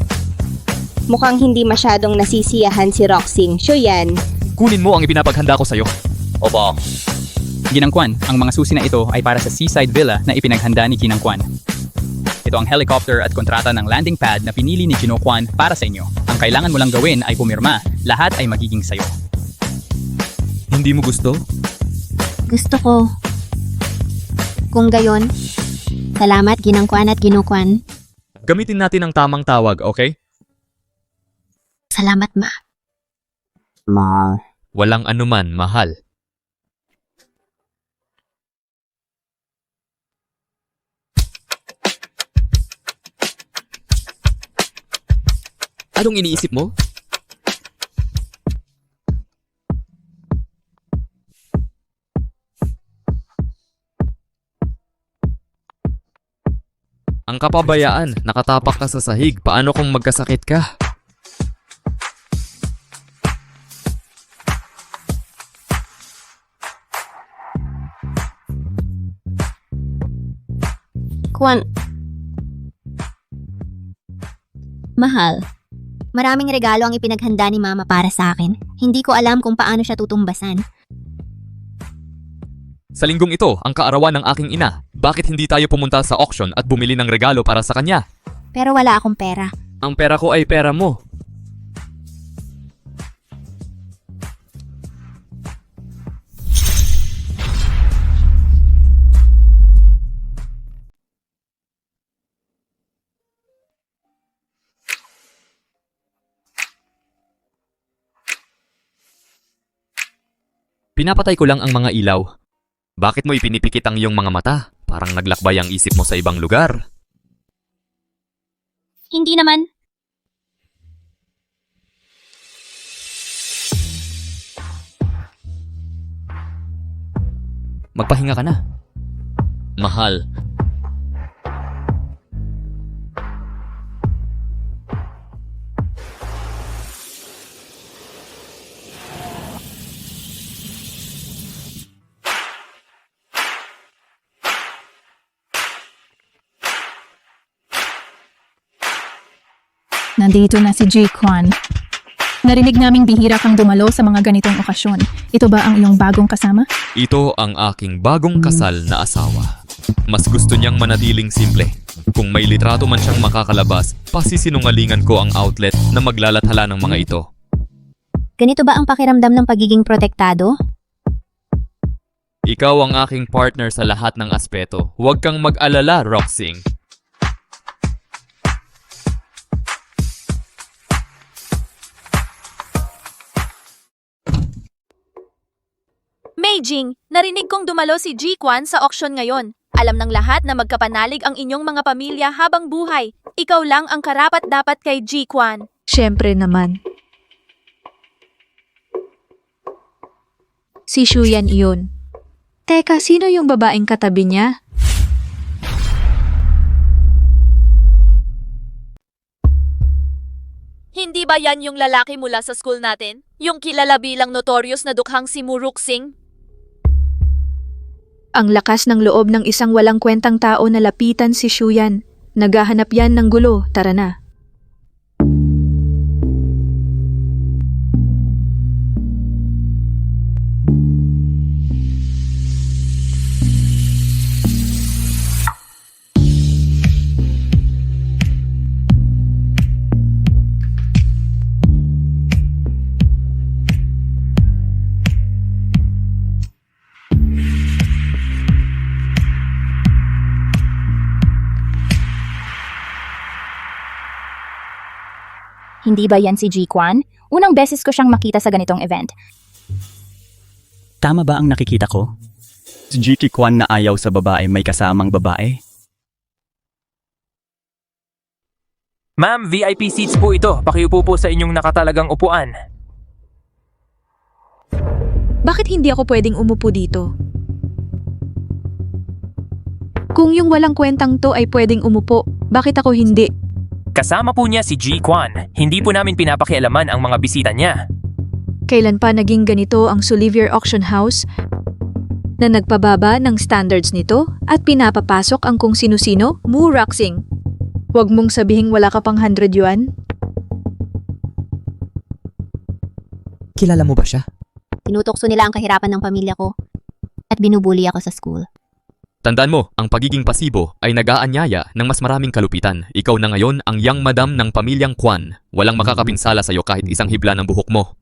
Mukhang hindi masyadong nasisiyahan si Roxing. Shuyan, Kunin mo ang ipinapaghanda ko sa'yo. Opo. Ginang Kwan, ang mga susi na ito ay para sa seaside villa na ipinaghanda ni Ginang Kwan. Ito ang helicopter at kontrata ng landing pad na pinili ni Gino Kwan para sa inyo. Ang kailangan mo lang gawin ay pumirma. Lahat ay magiging sayo. Hindi mo gusto? Gusto ko. Kung gayon, salamat Ginang Kwan at Gino Kwan. Gamitin natin ang tamang tawag, okay? Salamat, ma. Mahal. Walang anuman, mahal. Anong iniisip mo? Ang kapabayaan, nakatapak ka sa sahig. Paano kung magkasakit ka? Kwan. Mahal. Maraming regalo ang ipinaghanda ni Mama para sa akin. Hindi ko alam kung paano siya tutumbasan. Sa linggong ito, ang kaarawan ng aking ina. Bakit hindi tayo pumunta sa auction at bumili ng regalo para sa kanya? Pero wala akong pera. Ang pera ko ay pera mo. Pinapatay ko lang ang mga ilaw. Bakit mo ipinipikit ang iyong mga mata? Parang naglakbay ang isip mo sa ibang lugar. Hindi naman. Magpahinga ka na. Mahal. Nandito na si Ji Kwan. Narinig naming bihira kang dumalo sa mga ganitong okasyon. Ito ba ang iyong bagong kasama? Ito ang aking bagong kasal na asawa. Mas gusto niyang manatiling simple. Kung may litrato man siyang makakalabas, pasisinungalingan ko ang outlet na maglalathala ng mga ito. Ganito ba ang pakiramdam ng pagiging protektado? Ikaw ang aking partner sa lahat ng aspeto. Huwag kang mag-alala, Roxing. Meijing, narinig kong dumalo si Ji Kwan sa auction ngayon. Alam ng lahat na magkapanalig ang inyong mga pamilya habang buhay. Ikaw lang ang karapat-dapat kay Ji Kwan. Siyempre naman. Si Shuyan iyon. Teka, sino yung babaeng katabi niya? Hindi ba yan yung lalaki mula sa school natin? Yung kilala bilang notorious na dukhang si Muruk Singh? Ang lakas ng loob ng isang walang kwentang tao na lapitan si Shuyan. Naghahanap yan ng gulo, tara na. Hindi ba yan si Ji Kwan? Unang beses ko siyang makita sa ganitong event. Tama ba ang nakikita ko? Si Ji Kwan na ayaw sa babae may kasamang babae? Ma'am, VIP seats po ito. Pakiupo po sa inyong nakatalagang upuan. Bakit hindi ako pwedeng umupo dito? Kung yung walang kwentang to ay pwedeng umupo, bakit ako hindi? Kasama po niya si Ji Kwan. Hindi po namin pinapakialaman ang mga bisita niya. Kailan pa naging ganito ang Solivier Auction House na nagpababa ng standards nito at pinapapasok ang kung sino-sino? Mu Roxing. Huwag mong sabihing wala ka pang 100 yuan. Kilala mo ba siya? Tinutokso nila ang kahirapan ng pamilya ko at binubuli ako sa school. Tandaan mo, ang pagiging pasibo ay nag-aanyaya ng mas maraming kalupitan. Ikaw na ngayon ang young madam ng pamilyang Kwan. Walang makakapinsala sa'yo kahit isang hibla ng buhok mo.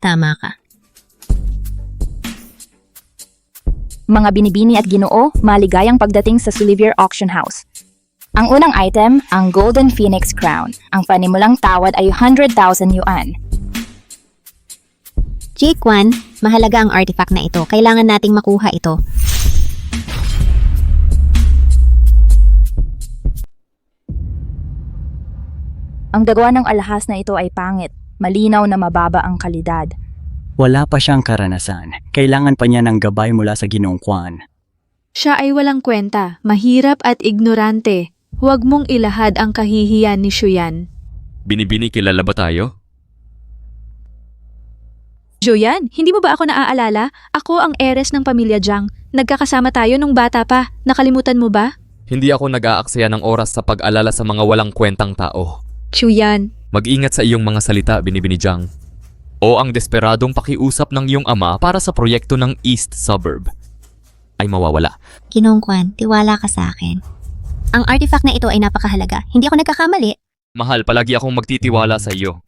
Tama ka. Mga binibini at ginoo, maligayang pagdating sa Solivier Auction House. Ang unang item, ang Golden Phoenix Crown. Ang panimulang tawad ay 100,000 yuan. Ji Kwan, mahalaga ang artifact na ito. Kailangan nating makuha ito. Ang dagawa ng alahas na ito ay pangit. Malinaw na mababa ang kalidad. Wala pa siyang karanasan. Kailangan pa niya ng gabay mula sa Ginoong Kwan. Siya ay walang kwenta, mahirap at ignorante. Huwag mong ilahad ang kahihiyan ni Shuyan. Binibini, kilala ba tayo? Joyan, hindi mo ba ako naaalala? Ako ang heiress ng pamilya Jiang. Nagkakasama tayo nung bata pa. Nakalimutan mo ba? Hindi ako nag-aaksaya ng oras sa pag-alala sa mga walang kwentang tao. Shuyan. Mag-ingat sa iyong mga salita, Binibini Jiang. O ang desperadong pakiusap ng iyong ama para sa proyekto ng East Suburb ay mawawala. Ginoong Kwan, tiwala ka sa akin. Ang artifact na ito ay napakahalaga. Hindi ako nagkakamali. Mahal, palagi akong magtitiwala sa iyo.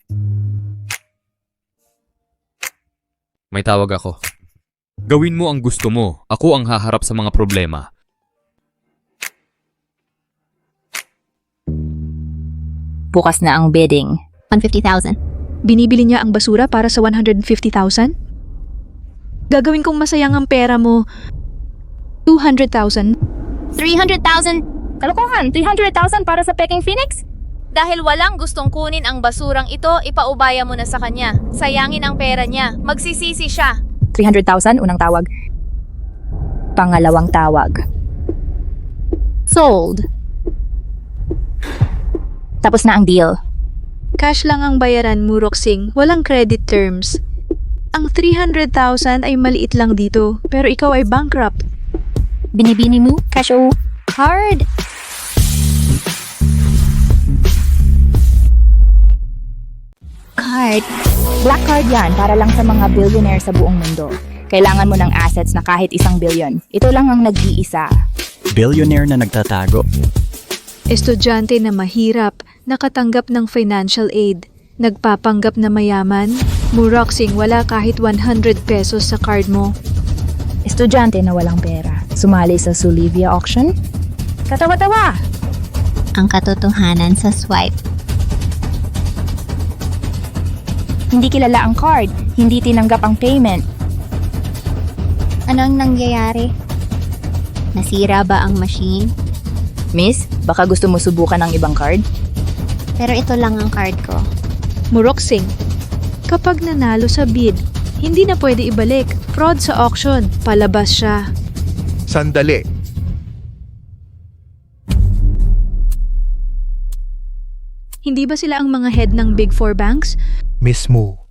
May tawag ako. Gawin mo ang gusto mo. Ako ang haharap sa mga problema. Bukas na ang bidding. 150,000. Binibili niya ang basura para sa 150,000? Gagawin kong masayang ang pera mo. 200,000. 300,000? Kalokohan, 300,000 para sa Peking Phoenix? Dahil walang gustong kunin ang basurang ito, ipaubaya mo na sa kanya. Sayangin ang pera niya. Magsisisi siya. 300,000, unang tawag. Pangalawang tawag. Sold. Tapos na ang deal. Cash lang ang bayaran mo, Roxing. Walang credit terms. Ang 300,000 ay maliit lang dito, pero ikaw ay bankrupt. Binibini mo, Casho. Hard. card. Black card yan para lang sa mga billionaire sa buong mundo. Kailangan mo ng assets na kahit 1 billion. Ito lang ang nag-iisa. Billionaire na nagtatago. Estudyante na mahirap, nakatanggap ng financial aid, nagpapanggap na mayaman, Muroxing wala kahit 100 pesos sa card mo. Estudyante na walang pera. Sumali sa Sulivia auction? Katawa-tawa! Ang katotohanan sa swipe. Hindi kilala ang card. Hindi tinanggap ang payment. Anong nangyayari? Nasira ba ang machine? Miss, baka gusto mo subukan ang ibang card? Pero ito lang ang card ko. Muroxing, kapag nanalo sa bid, hindi na pwede ibalik. Fraud sa auction, palabas siya. Sandali. Hindi ba sila ang mga head ng Big Four banks? Mismo.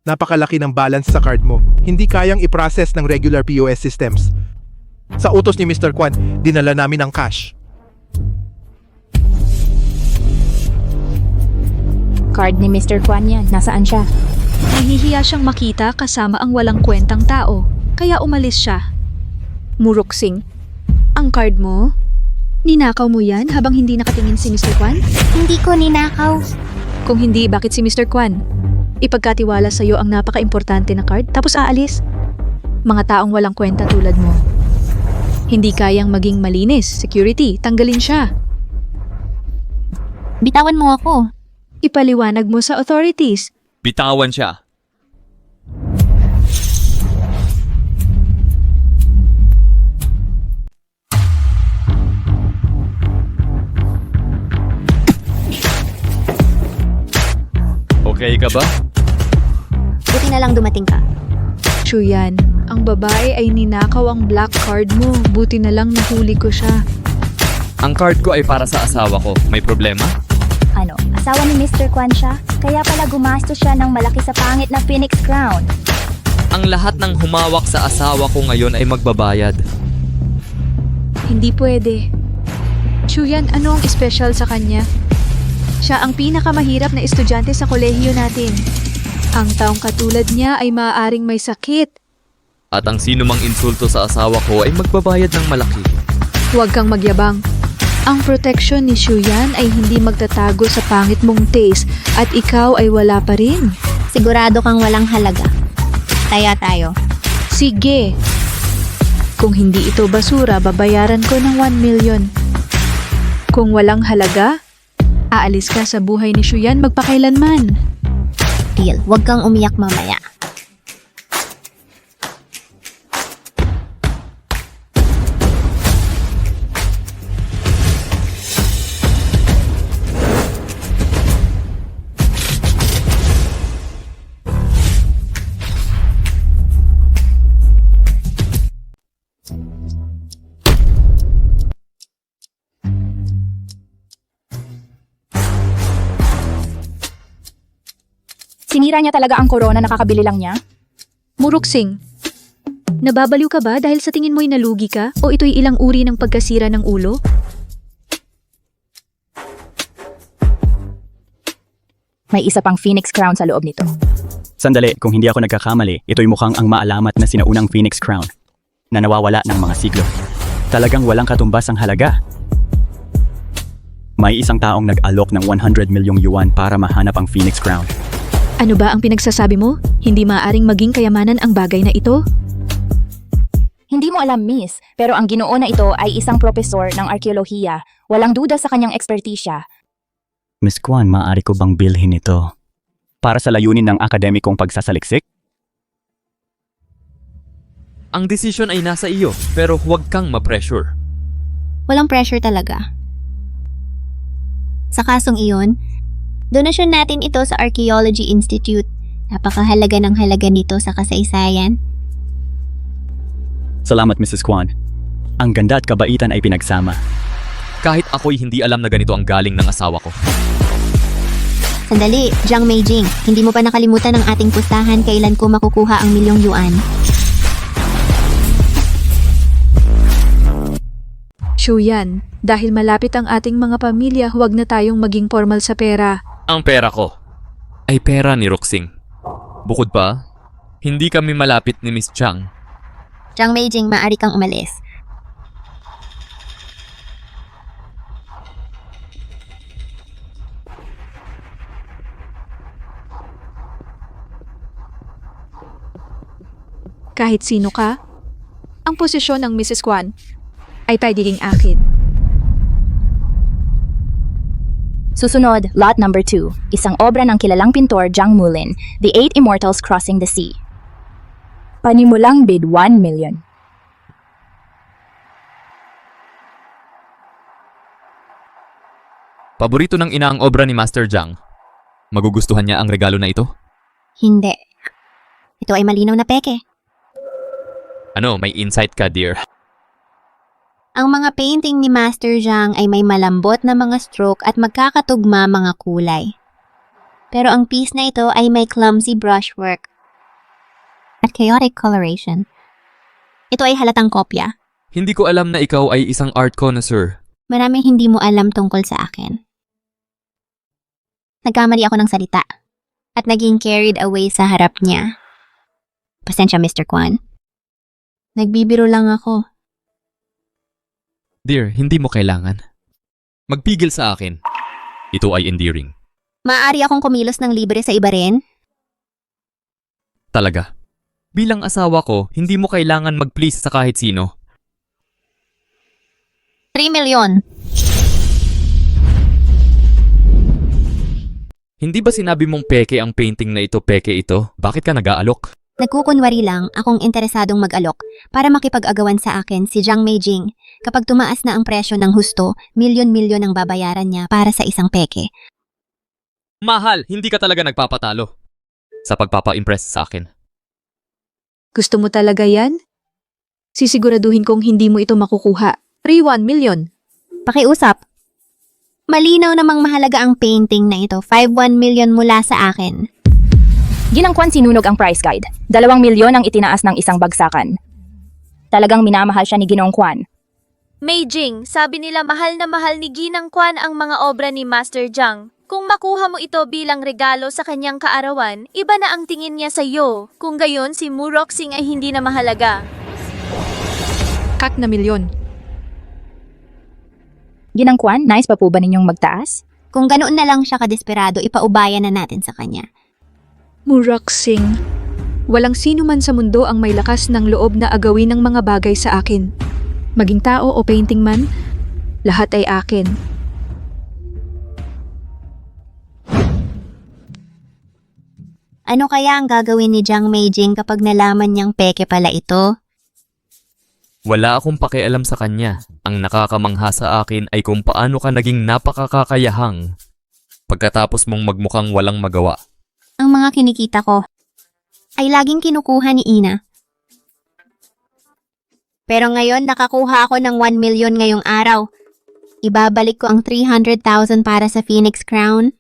Napakalaki ng balance sa card mo. Hindi kayang i-process ng regular POS systems. Sa utos ni Mr. Kwan, dinala namin ang cash. Card ni Mr. Kwan yan. Nasaan siya? Nahihiya siyang makita kasama ang walang kwentang tao, kaya umalis siya. Muroxing, ang card mo? Ninakaw mo yan habang hindi nakatingin si Mr. Kwan? Hindi ko ninakaw. Kung hindi, bakit si Mr. Kwan? Ipagkatiwala sa'yo ang napaka-importante na card tapos aalis? Mga taong walang kwenta tulad mo. Hindi kayang maging malinis, security, tanggalin siya. Bitawan mo ako. Ipaliwanag mo sa authorities. Bitawan siya. Okay ka ba? Buti na lang dumating ka. Chuyan, ang babae ay ninakaw ang black card mo. Buti na lang nahuli ko siya. Ang card ko ay para sa asawa ko. May problema? Ano, asawa ni Mr. Kwan siya? Kaya pala gumastos siya ng malaki sa pangit na Phoenix Crown. Ang lahat ng humawak sa asawa ko ngayon ay magbabayad. Hindi pwede. Chuyan, ano ang special sa kanya? Siya ang pinakamahirap na estudyante sa kolehiyo natin. Ang taong katulad niya ay maaaring may sakit. At ang sino mang insulto sa asawa ko ay magbabayad ng malaki. Huwag kang magyabang. Ang protection ni Shuyan ay hindi magtatago sa pangit mong taste at ikaw ay wala pa rin. Sigurado kang walang halaga. Taya tayo. Sige. Kung hindi ito basura, babayaran ko ng 1 million. Kung walang halaga, aalis ka sa buhay ni Shuyan magpakailanman. Deal, huwag kang umiyak mamaya. Sinira niya talaga ang corona, nakakabili lang niya? Muroxing, nababaliw ka ba dahil sa tingin mo'y nalugi ka o ito'y ilang uri ng pagkasira ng ulo? May isa pang Phoenix Crown sa loob nito. Sandali, kung hindi ako nagkakamali, ito'y mukhang ang maalamat na sinaunang Phoenix Crown na nawawala ng mga siglo. Talagang walang katumbas ang halaga. May isang taong nag-alok ng 100 milyong yuan para mahanap ang Phoenix Crown. Ano ba ang pinagsasabi mo? Hindi maaaring maging kayamanan ang bagay na ito? Hindi mo alam, miss, pero ang ginoo na ito ay isang propesor ng arkeolohiya. Walang duda sa kanyang ekspertisya. Miss Kwan, maaari ko bang bilhin ito? Para sa layunin ng akademikong pagsasaliksik? Ang desisyon ay nasa iyo, pero huwag kang ma-pressure. Walang pressure talaga. Sa kasong iyon, donasyon natin ito sa Archaeology Institute. Napakahalaga ng halaga nito sa kasaysayan. Salamat, Mrs. Kwan. Ang ganda at kabaitan ay pinagsama. Kahit ako'y hindi alam na ganito ang galing ng asawa ko. Sandali, Jiang Meijing. Hindi mo pa nakalimutan ang ating pustahan kailan ko makukuha ang 1,000,000 yuan. Shuyan, dahil malapit ang ating mga pamilya, huwag na tayong maging formal sa pera. Ang pera ko. ay pera ni Roxing. Bukod pa, hindi kami malapit ni Miss Chang. Jiang Meijing, maaari kang umalis. Kahit sino ka, ang posisyon ng Mrs. Kwan ay pwedeng akin. Susunod, lot number 2. Isang obra ng kilalang pintor Zhang Mulin, The Eight Immortals Crossing the Sea. Panimulang bid 1 million. Paborito ng ina ang obra ni Master Zhang. Magugustuhan niya ang regalo na ito? Hindi. Ito ay malinaw na peke. Ano, may insight ka, dear? Ang mga painting ni Master Zhang ay may malambot na mga stroke at magkakatugma mga kulay. Pero ang piece na ito ay may clumsy brushwork at chaotic coloration. Ito ay halatang kopya. Hindi ko alam na ikaw ay isang art connoisseur. Maraming hindi mo alam tungkol sa akin. Nagkamali ako ng salita at naging carried away sa harap niya. Pasensya, Mr. Kwan. Nagbibiro lang ako. Dear, hindi mo kailangan. Magpigil sa akin. Ito ay endearing. Maaari akong kumilos ng libre sa iba rin? Talaga. Bilang asawa ko, hindi mo kailangan mag-please sa kahit sino. 3 milyon. Hindi ba sinabi mong peke ang painting na ito, peke ito? Bakit ka nag-aalok? Nagkukunwari lang akong interesadong mag-alok para makipag-agawan sa akin si Jiang Meijing. Kapag tumaas na ang presyo ng husto, milyon-milyon ang babayaran niya para sa isang peke. Mahal, hindi ka talaga nagpapatalo sa pagpapa-impress sa akin. Gusto mo talaga yan? Sisiguraduhin kong hindi mo ito makukuha. 1 million. Pakiusap. Malinaw namang mahalaga ang painting na ito. 1 million mula sa akin. Ginang Kwan sinunog ang price guide. 2 milyon ang itinaas ng isang bagsakan. Talagang minamahal siya ni Ginong Kwan. Meijing, sabi nila mahal na mahal ni Ginang Kwan ang mga obra ni Master Zhang. Kung makuha mo ito bilang regalo sa kanyang kaarawan, iba na ang tingin niya sa iyo. Kung gayon, si Mu Roxing ay hindi na mahalaga. Kak na milyon. Ginang Kwan, nice pa po ba ninyong magtaas? Kung ganoon na lang siya kadesperado, ipaubayan na natin sa kanya. Mu Roxing, walang sino man sa mundo ang may lakas ng loob na agawin ng mga bagay sa akin. Maging tao o painting man, lahat ay akin. Ano kaya ang gagawin ni Jiang Meijing kapag nalaman niyang peke pala ito? Wala akong pakialam sa kanya. Ang nakakamangha sa akin ay kung paano ka naging napakakakayahang pagkatapos mong magmukhang walang magawa. Ang mga kinikita ko ay laging kinukuha ni Ina. Pero ngayon nakakuha ako ng 1 million ngayong araw. Ibabalik ko ang 300,000 para sa Phoenix Crown.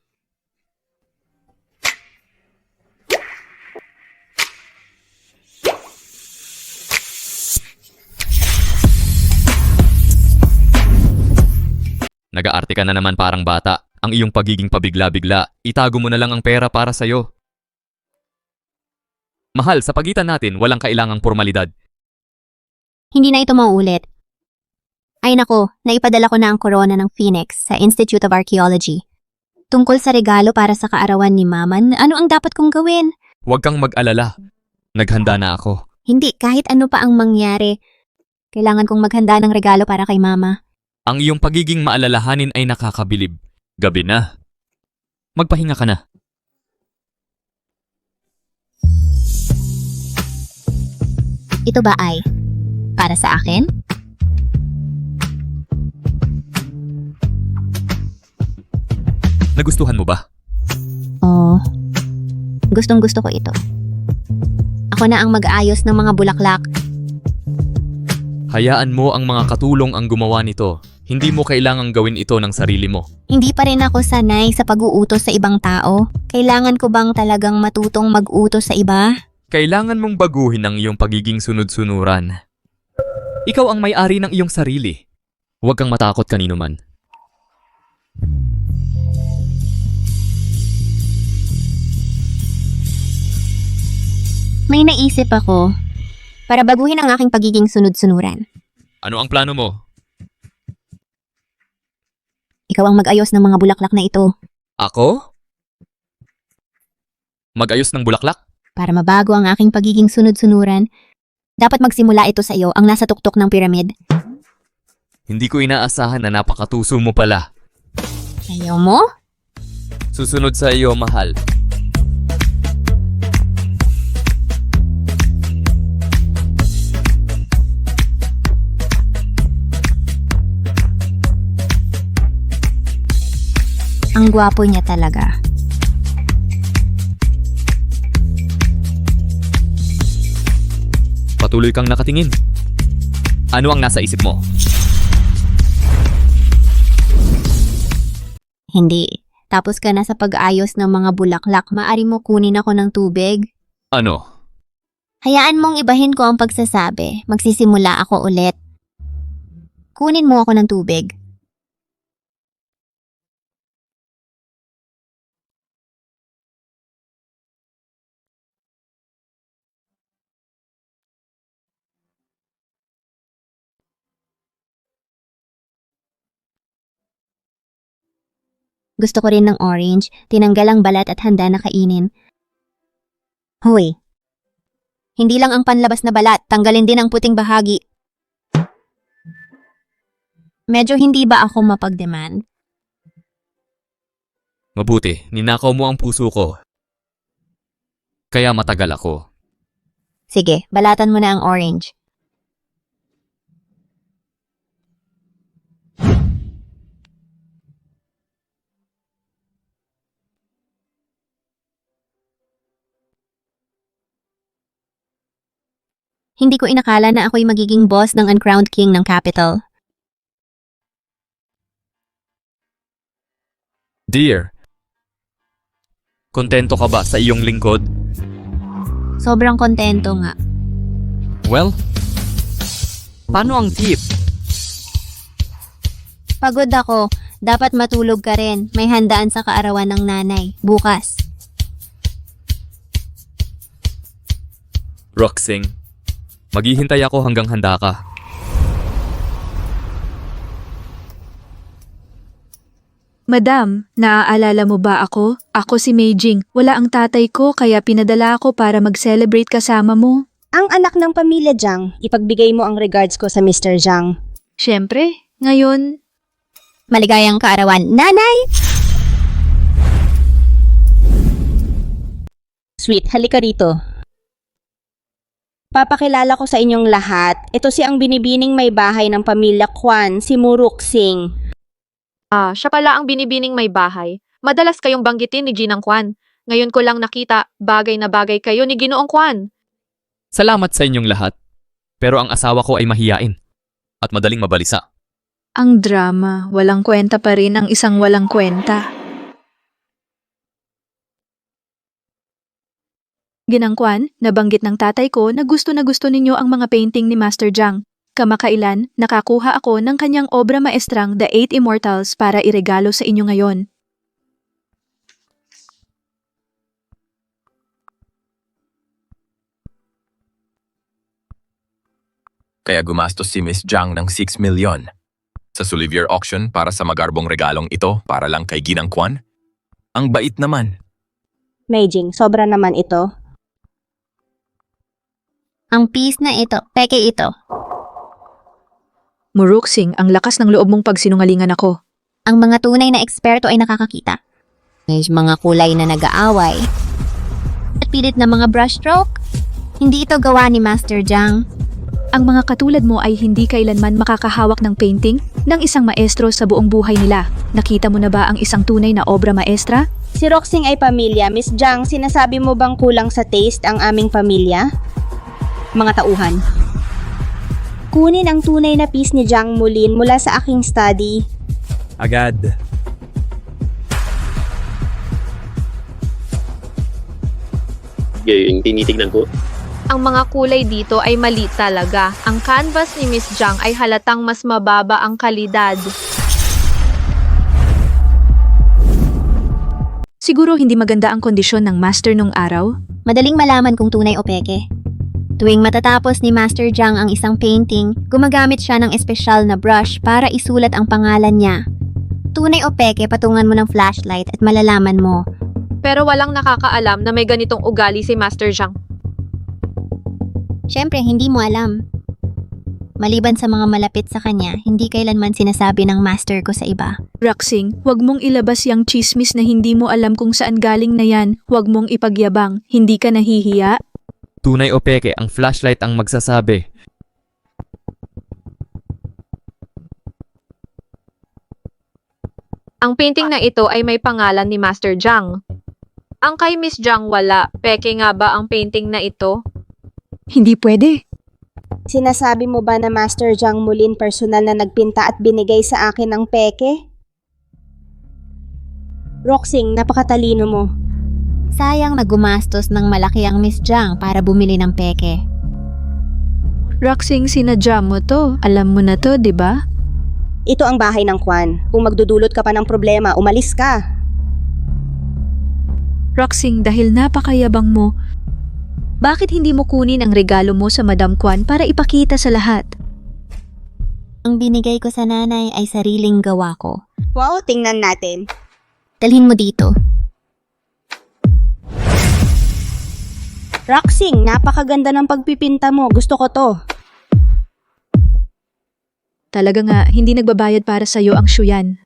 Nag-aarte ka na naman parang bata. Ang iyong pagiging pabigla-bigla, itago mo na lang ang pera para sa'yo. Mahal, sa pagitan natin, walang kailangang formalidad. Hindi na ito mauulit. Ay nako, naipadala ko na ang korona ng Phoenix sa Institute of Archaeology. Tungkol sa regalo para sa kaarawan ni Maman, ano ang dapat kong gawin? Huwag kang mag-alala. Naghanda na ako. Hindi, kahit ano pa ang mangyari. Kailangan kong maghanda ng regalo para kay Mama. Ang iyong pagiging maalalahanin ay nakakabilib. Gabi na. Magpahinga ka na. Ito ba ay para sa akin? Nagustuhan mo ba? Oo. Gustong-gusto ko ito. Ako na ang mag-aayos ng mga bulaklak. Hayaan mo ang mga katulong ang gumawa nito. Hindi mo kailangang gawin ito ng sarili mo. Hindi pa rin ako sanay sa pag-uutos sa ibang tao. Kailangan ko bang talagang matutong mag-utos sa iba? Kailangan mong baguhin ang iyong pagiging sunod-sunuran. Ikaw ang may-ari ng iyong sarili. Huwag kang matakot kanino man. May naisip ako para baguhin ang aking pagiging sunod-sunuran. Ano ang plano mo? Ikaw ang mag-ayos ng mga bulaklak na ito Ako? Mag-ayos ng bulaklak? para mabago ang aking pagiging sunod-sunuran. Dapat magsimula ito sa iyo ang nasa tuktok ng piramid. Hindi ko inaasahan na napakatuso mo pala. Ayaw mo? Susunod sa iyo, mahal. Ang gwapo niya talaga. Patuloy kang nakatingin. Ano ang nasa isip mo? Hindi. Tapos ka na sa pag-ayos ng mga bulaklak, maari mo kunin ako ng tubig. Ano? Hayaan mong ibahin ko ang pagsasabi. Magsisimula ako ulit. Kunin mo ako ng tubig. Gusto ko rin ng orange, tinanggal ang balat at handa na kainin. Hoy! Hindi lang ang panlabas na balat, tanggalin din ang puting bahagi. Medyo hindi ba ako mapag-demand? Mabuti, ninakaw mo ang puso ko. Kaya matagal ako. Sige, balatan mo na ang orange. Hindi ko inakala na ako'y magiging boss ng uncrowned king ng capital. Dear, kontento ka ba sa iyong lingkod? Sobrang kontento nga. Well, paano ang tip? Pagod ako. Dapat matulog ka rin. May handaan sa kaarawan ng nanay. Bukas. Roxing, maghihintay ako hanggang handa ka. Madam, naaalala mo ba ako? Ako si Meijing. Wala ang tatay ko kaya pinadala ako para mag-celebrate kasama mo. Ang anak ng pamilya Jiang, ipagbigay mo ang regards ko sa Mr. Jiang. Siyempre, ngayon... Maligayang kaarawan. Nanay! Sweet, halika rito. Papakilala ko sa inyong lahat. Ito si ang binibining may bahay ng pamilya Kwan, si Muruksing. Siya pala ang binibining may bahay. Madalas kayong banggitin ni Ginang Kwan. Ngayon ko lang nakita, bagay na bagay kayo ni Ginoong Kwan. Salamat sa inyong lahat. Pero ang asawa ko ay mahiyain at madaling mabalisa. Ang drama, walang kwenta pa rin ang isang walang kwenta. Ginang Kwan, nabanggit ng tatay ko na gusto ninyo ang mga painting ni Master Jiang. Kamakailan, nakakuha ako ng kanyang obra maestrang The Eight Immortals para iregalo sa inyo ngayon. Kaya gumastos si Miss Jiang ng 6 million sa Soulivier auction para sa magarbong regalong ito para lang kay Ginang Kwan. Ang bait naman. Meijing, sobra naman ito. Ang piece na ito, peke ito. Muruksing, ang lakas ng loob mong pagsinungalingan ako. Ang mga tunay na eksperto ay nakakakita. May mga kulay na nag-aaway. At pilit na mga brushstroke. Hindi ito gawa ni Master Jiang. Ang mga katulad mo ay hindi kailanman makakahawak ng painting ng isang maestro sa buong buhay nila. Nakita mo na ba ang isang tunay na obra maestra? Si Roxing ay pamilya. Miss Jiang, sinasabi mo bang kulang sa taste ang aming pamilya? Mga tauhan. Kunin ang tunay na piece ni Jiang Mulin mula sa aking study. Agad. Yung tinitignan ko. Ang mga kulay dito ay mali talaga. Ang canvas ni Miss Jiang ay halatang mas mababa ang kalidad. Siguro hindi maganda ang kondisyon ng master nung araw. Madaling malaman kung tunay o peke. Tuwing matatapos ni Master Jiang ang isang painting, gumagamit siya ng espesyal na brush para isulat ang pangalan niya. Tunay o peke, patungan mo ng flashlight at malalaman mo. Pero walang nakakaalam na may ganitong ugali si Master Jiang. Siyempre, hindi mo alam. Maliban sa mga malapit sa kanya, hindi kailanman sinasabi ng master ko sa iba. Roxing, huwag mong ilabas yung chismis na hindi mo alam kung saan galing na yan. Huwag mong ipagyabang. Hindi ka nahihiya? Tunay o peke, ang flashlight ang magsasabi. Ang painting na ito ay may pangalan ni Master Jiang. Ang kay Miss Jiang wala. Peke nga ba ang painting na ito? Hindi pwede. Sinasabi mo ba na Master Jiang Mulin personal na nagpinta at binigay sa akin ng peke? Roxing, napakatalino mo. Sayang na gumastos ng malaki ang Miss Jiang para bumili ng peke. Roxing, sinadya mo to. Alam mo na to, di ba? Ito ang bahay ng Kwan. Kung magdudulot ka pa ng problema, umalis ka. Roxing, dahil napakayabang mo, bakit hindi mo kunin ang regalo mo sa Madam Kwan para ipakita sa lahat? Ang binigay ko sa nanay ay sariling gawa ko. Wow, tingnan natin. Dalhin mo dito. Roxing, napakaganda ng pagpipinta mo. Gusto ko to. Talaga nga, hindi nagbabayad para sa'yo ang Shuyan.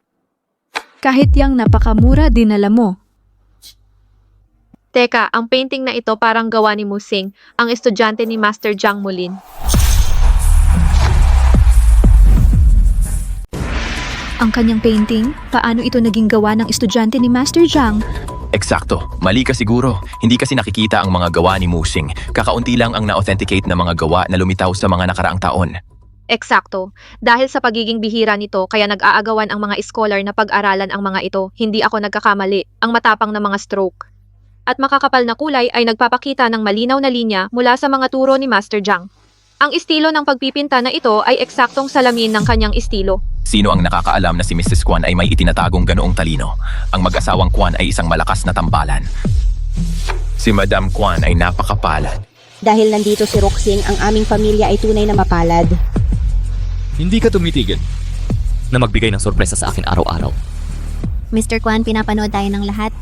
Kahit yang napakamura, dinala mo. Teka, ang painting na ito parang gawa ni Musing, ang estudyante ni Master Jiang Mulin. Ang kanyang painting, paano ito naging gawa ng estudyante ni Master Jiang? Eksakto. Mali ka siguro. Hindi kasi nakikita ang mga gawa ni Musing. Kakaunti lang ang na-authenticate na mga gawa na lumitaw sa mga nakaraang taon. Eksakto. Dahil sa pagiging bihira nito, kaya nag-aagawan ang mga scholar na pag-aralan ang mga ito. Hindi ako nagkakamali. Ang matapang na mga stroke. At makakapal na kulay ay nagpapakita ng malinaw na linya mula sa mga turo ni Master Jiang. Ang estilo ng pagpipinta na ito ay eksaktong salamin ng kanyang estilo. Sino ang nakakaalam na si Mrs. Kwan ay may itinatagong ganoong talino? Ang mag-asawang Kwan ay isang malakas na tambalan. Si Madam Kwan ay napakapalad. Dahil nandito si Roxing, ang aming pamilya ay tunay na mapalad. Hindi ka tumitigil na magbigay ng sorpresa sa akin araw-araw. Mr. Kwan, pinapanood tayo ng lahat.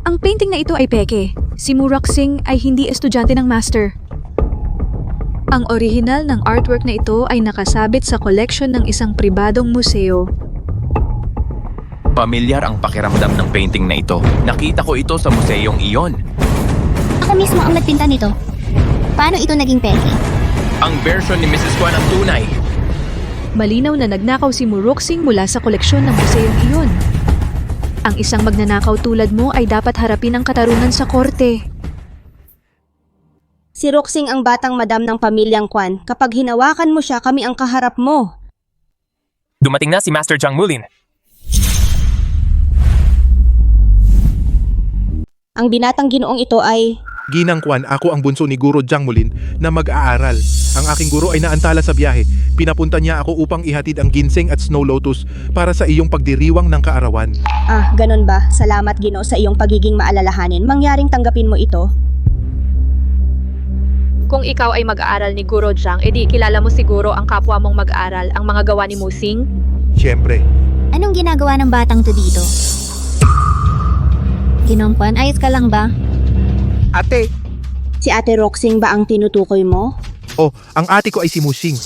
Ang painting na ito ay peke. Si Mu Roxing ay hindi estudyante ng master. Ang orihinal ng artwork na ito ay nakasabit sa collection ng isang pribadong museo. Pamilyar ang pakiramdam ng painting na ito. Nakita ko ito sa museyong iyon. Ako mismo ang nagpinta nito. Paano ito naging peke? Ang version ni Mrs. Kwan ang tunay. Malinaw na nagnakaw si Mu Roxing mula sa koleksyon ng museyong iyon. Ang isang magnanakaw tulad mo ay dapat harapin ang katarungan sa korte. Si Roxing ang batang madam ng pamilyang Kwan. Kapag hinawakan mo siya, kami ang kaharap mo. Dumating na si Master Jiang Mulin. Ang binatang ginoong ito ay... Ginang Kwan, ako ang bunso ni Guro Jiang Mulin na mag-aaral. Ang aking guro ay naantala sa biyahe. Pinapunta niya ako upang ihatid ang ginseng at snow lotus para sa iyong pagdiriwang ng kaarawan. Ah, ganun ba? Salamat Ginoo sa iyong pagiging maalalahanin. Mangyaring tanggapin mo ito. Kung ikaw ay mag-aaral ni Guro Jiang, edi kilala mo siguro ang kapwa mong mag-aaral, ang mga gawa ni Musing? Siyempre. Anong ginagawa ng batang to dito? Ginong Kwan, ayos ka lang ba? Ate! Si Ate Roxing ba ang tinutukoy mo? Oh, ang ate ko ay si Musing.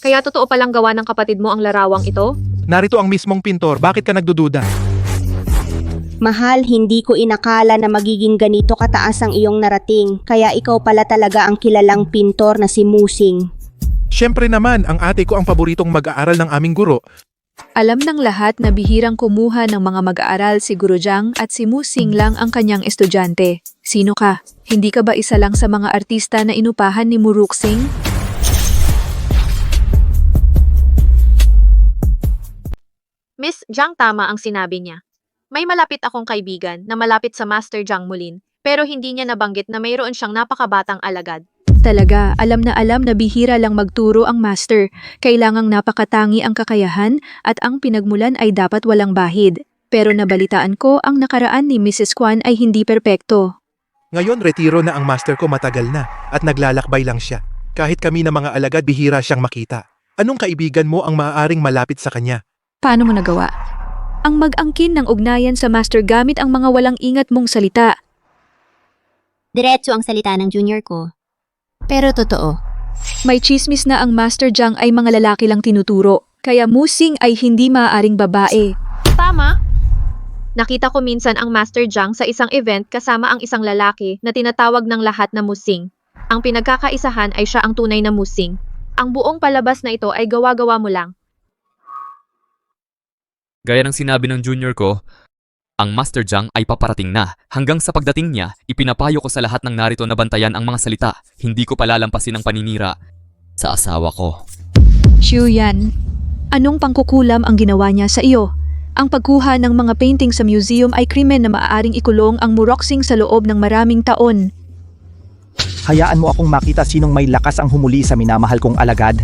Kaya totoo palang gawa ng kapatid mo ang larawang ito? Narito ang mismong pintor. Bakit ka nagdududa? Mahal, hindi ko inakala na magiging ganito kataas ang iyong narating. Kaya ikaw pala talaga ang kilalang pintor na si Musing. Siyempre naman, ang ate ko ang paboritong mag-aaral ng aming guro. Alam ng lahat na bihirang kumuha ng mga mag-aaral si Guro Jiang at si Musing lang ang kanyang estudyante. Sino ka? Hindi ka ba isa lang sa mga artista na inupahan ni Mu Roxing? Miss Jiang, tama ang sinabi niya. May malapit akong kaibigan na malapit sa Master Jiang Mulin, pero hindi niya nabanggit na mayroon siyang napakabatang alagad. Talaga, alam na bihira lang magturo ang master. Kailangang napakatangi ang kakayahan at ang pinagmulan ay dapat walang bahid. Pero nabalitaan ko ang nakaraan ni Mrs. Kwan ay hindi perpekto. Ngayon retiro na ang master ko matagal na at naglalakbay lang siya. Kahit kami na mga alagad bihira siyang makita. Anong kaibigan mo ang maaaring malapit sa kanya? Paano mo nagawa? Ang mag-angkin ng ugnayan sa master gamit ang mga walang ingat mong salita. Diretso ang salita ng junior ko. Pero totoo. May chismis na ang Master Jiang ay mga lalaki lang tinuturo, kaya Musing ay hindi maaaring babae. Tama. Nakita ko minsan ang Master Jiang sa isang event kasama ang isang lalaki na tinatawag ng lahat na Musing. Ang pinagkakaisahan ay siya ang tunay na Musing. Ang buong palabas na ito ay gawa-gawa mo lang. Gaya ng sinabi ng junior ko, ang Master Jiang ay paparating na. Hanggang sa pagdating niya, ipinapayo ko sa lahat ng narito na bantayan ang mga salita. Hindi ko palalampasin ang paninira sa asawa ko. Xiu Yan, anong pangkukulam ang ginawa niya sa iyo? Ang pagkuha ng mga painting sa museum ay krimen na maaaring ikulong ang Muroxing sa loob ng maraming taon. Hayaan mo akong makita sinong may lakas ang humuli sa minamahal kong alagad.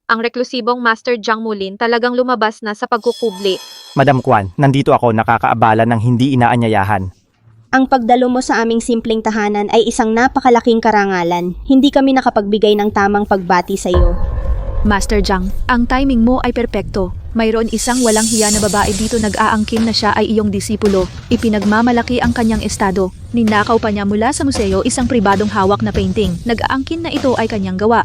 Ang reklusibong Master Jiang Mulin talagang lumabas na sa pagkukubli. Madam Kwan, nandito ako nakakaabala ng hindi inaanyayahan. Ang pagdalo mo sa aming simpleng tahanan ay isang napakalaking karangalan. Hindi kami nakapagbigay ng tamang pagbati sa iyo. Master Jiang, ang timing mo ay perpekto. Mayroon isang walang hiya na babae dito nag-aangkin na siya ay iyong disipulo. Ipinagmamalaki ang kanyang estado. Ninakaw pa niya mula sa museo isang pribadong hawak na painting. Nag-aangkin na ito ay kanyang gawa.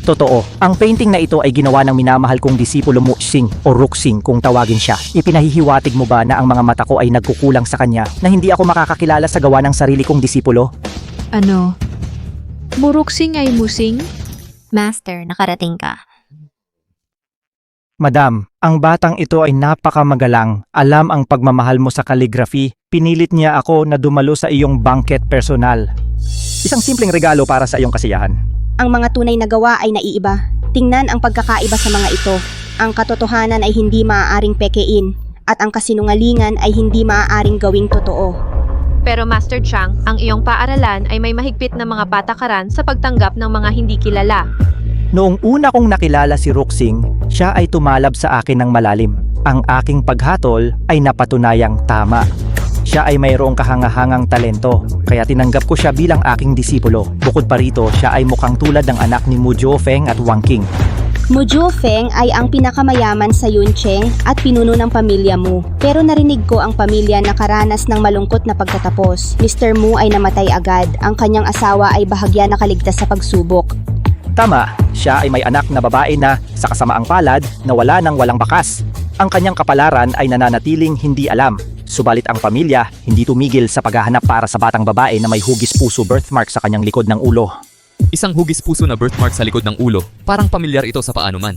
Totoo, ang painting na ito ay ginawa ng minamahal kong disipulo Muxing o Ruxing kung tawagin siya. Ipinahihiwatig mo ba na ang mga mata ko ay nagkukulang sa kanya na hindi ako makakakilala sa gawa ng sarili kong disipulo? Ano? Muruxing ay Musing? Master, nakarating ka. Madam, ang batang ito ay napakamagalang. Alam ang pagmamahal mo sa calligraphy. Pinilit niya ako na dumalo sa iyong banquet personal. Isang simpleng regalo para sa iyong kasiyahan. Ang mga tunay na gawa ay naiiba. Tingnan ang pagkakaiba sa mga ito. Ang katotohanan ay hindi maaaring pekein at ang kasinungalingan ay hindi maaaring gawing totoo. Pero Master Jiang, ang iyong paaralan ay may mahigpit na mga patakaran sa pagtanggap ng mga hindi kilala. Noong una kong nakilala si Ruxing, siya ay tumalab sa akin ng malalim. Ang aking paghatol ay napatunayang tama. Siya ay mayroong kahangahangang talento, kaya tinanggap ko siya bilang aking disipulo. Bukod pa rito, siya ay mukhang tulad ng anak ni Mu Jiufeng at Wang Qing. Mu Jiufeng ay ang pinakamayaman sa Yuncheng at pinuno ng pamilya Mu. Pero narinig ko ang pamilya nakaranas ng malungkot na pagtatapos. Mr. Mu ay namatay agad. Ang kanyang asawa ay bahagya nakaligtas sa pagsubok. Tama, siya ay may anak na babae na, sa kasamaang palad, nawala ng walang bakas. Ang kanyang kapalaran ay nananatiling hindi alam. Subalit ang pamilya, hindi tumigil sa paghahanap para sa batang babae na may hugis puso birthmark sa kanyang likod ng ulo. Isang hugis puso na birthmark sa likod ng ulo, parang pamilyar ito sa paano man.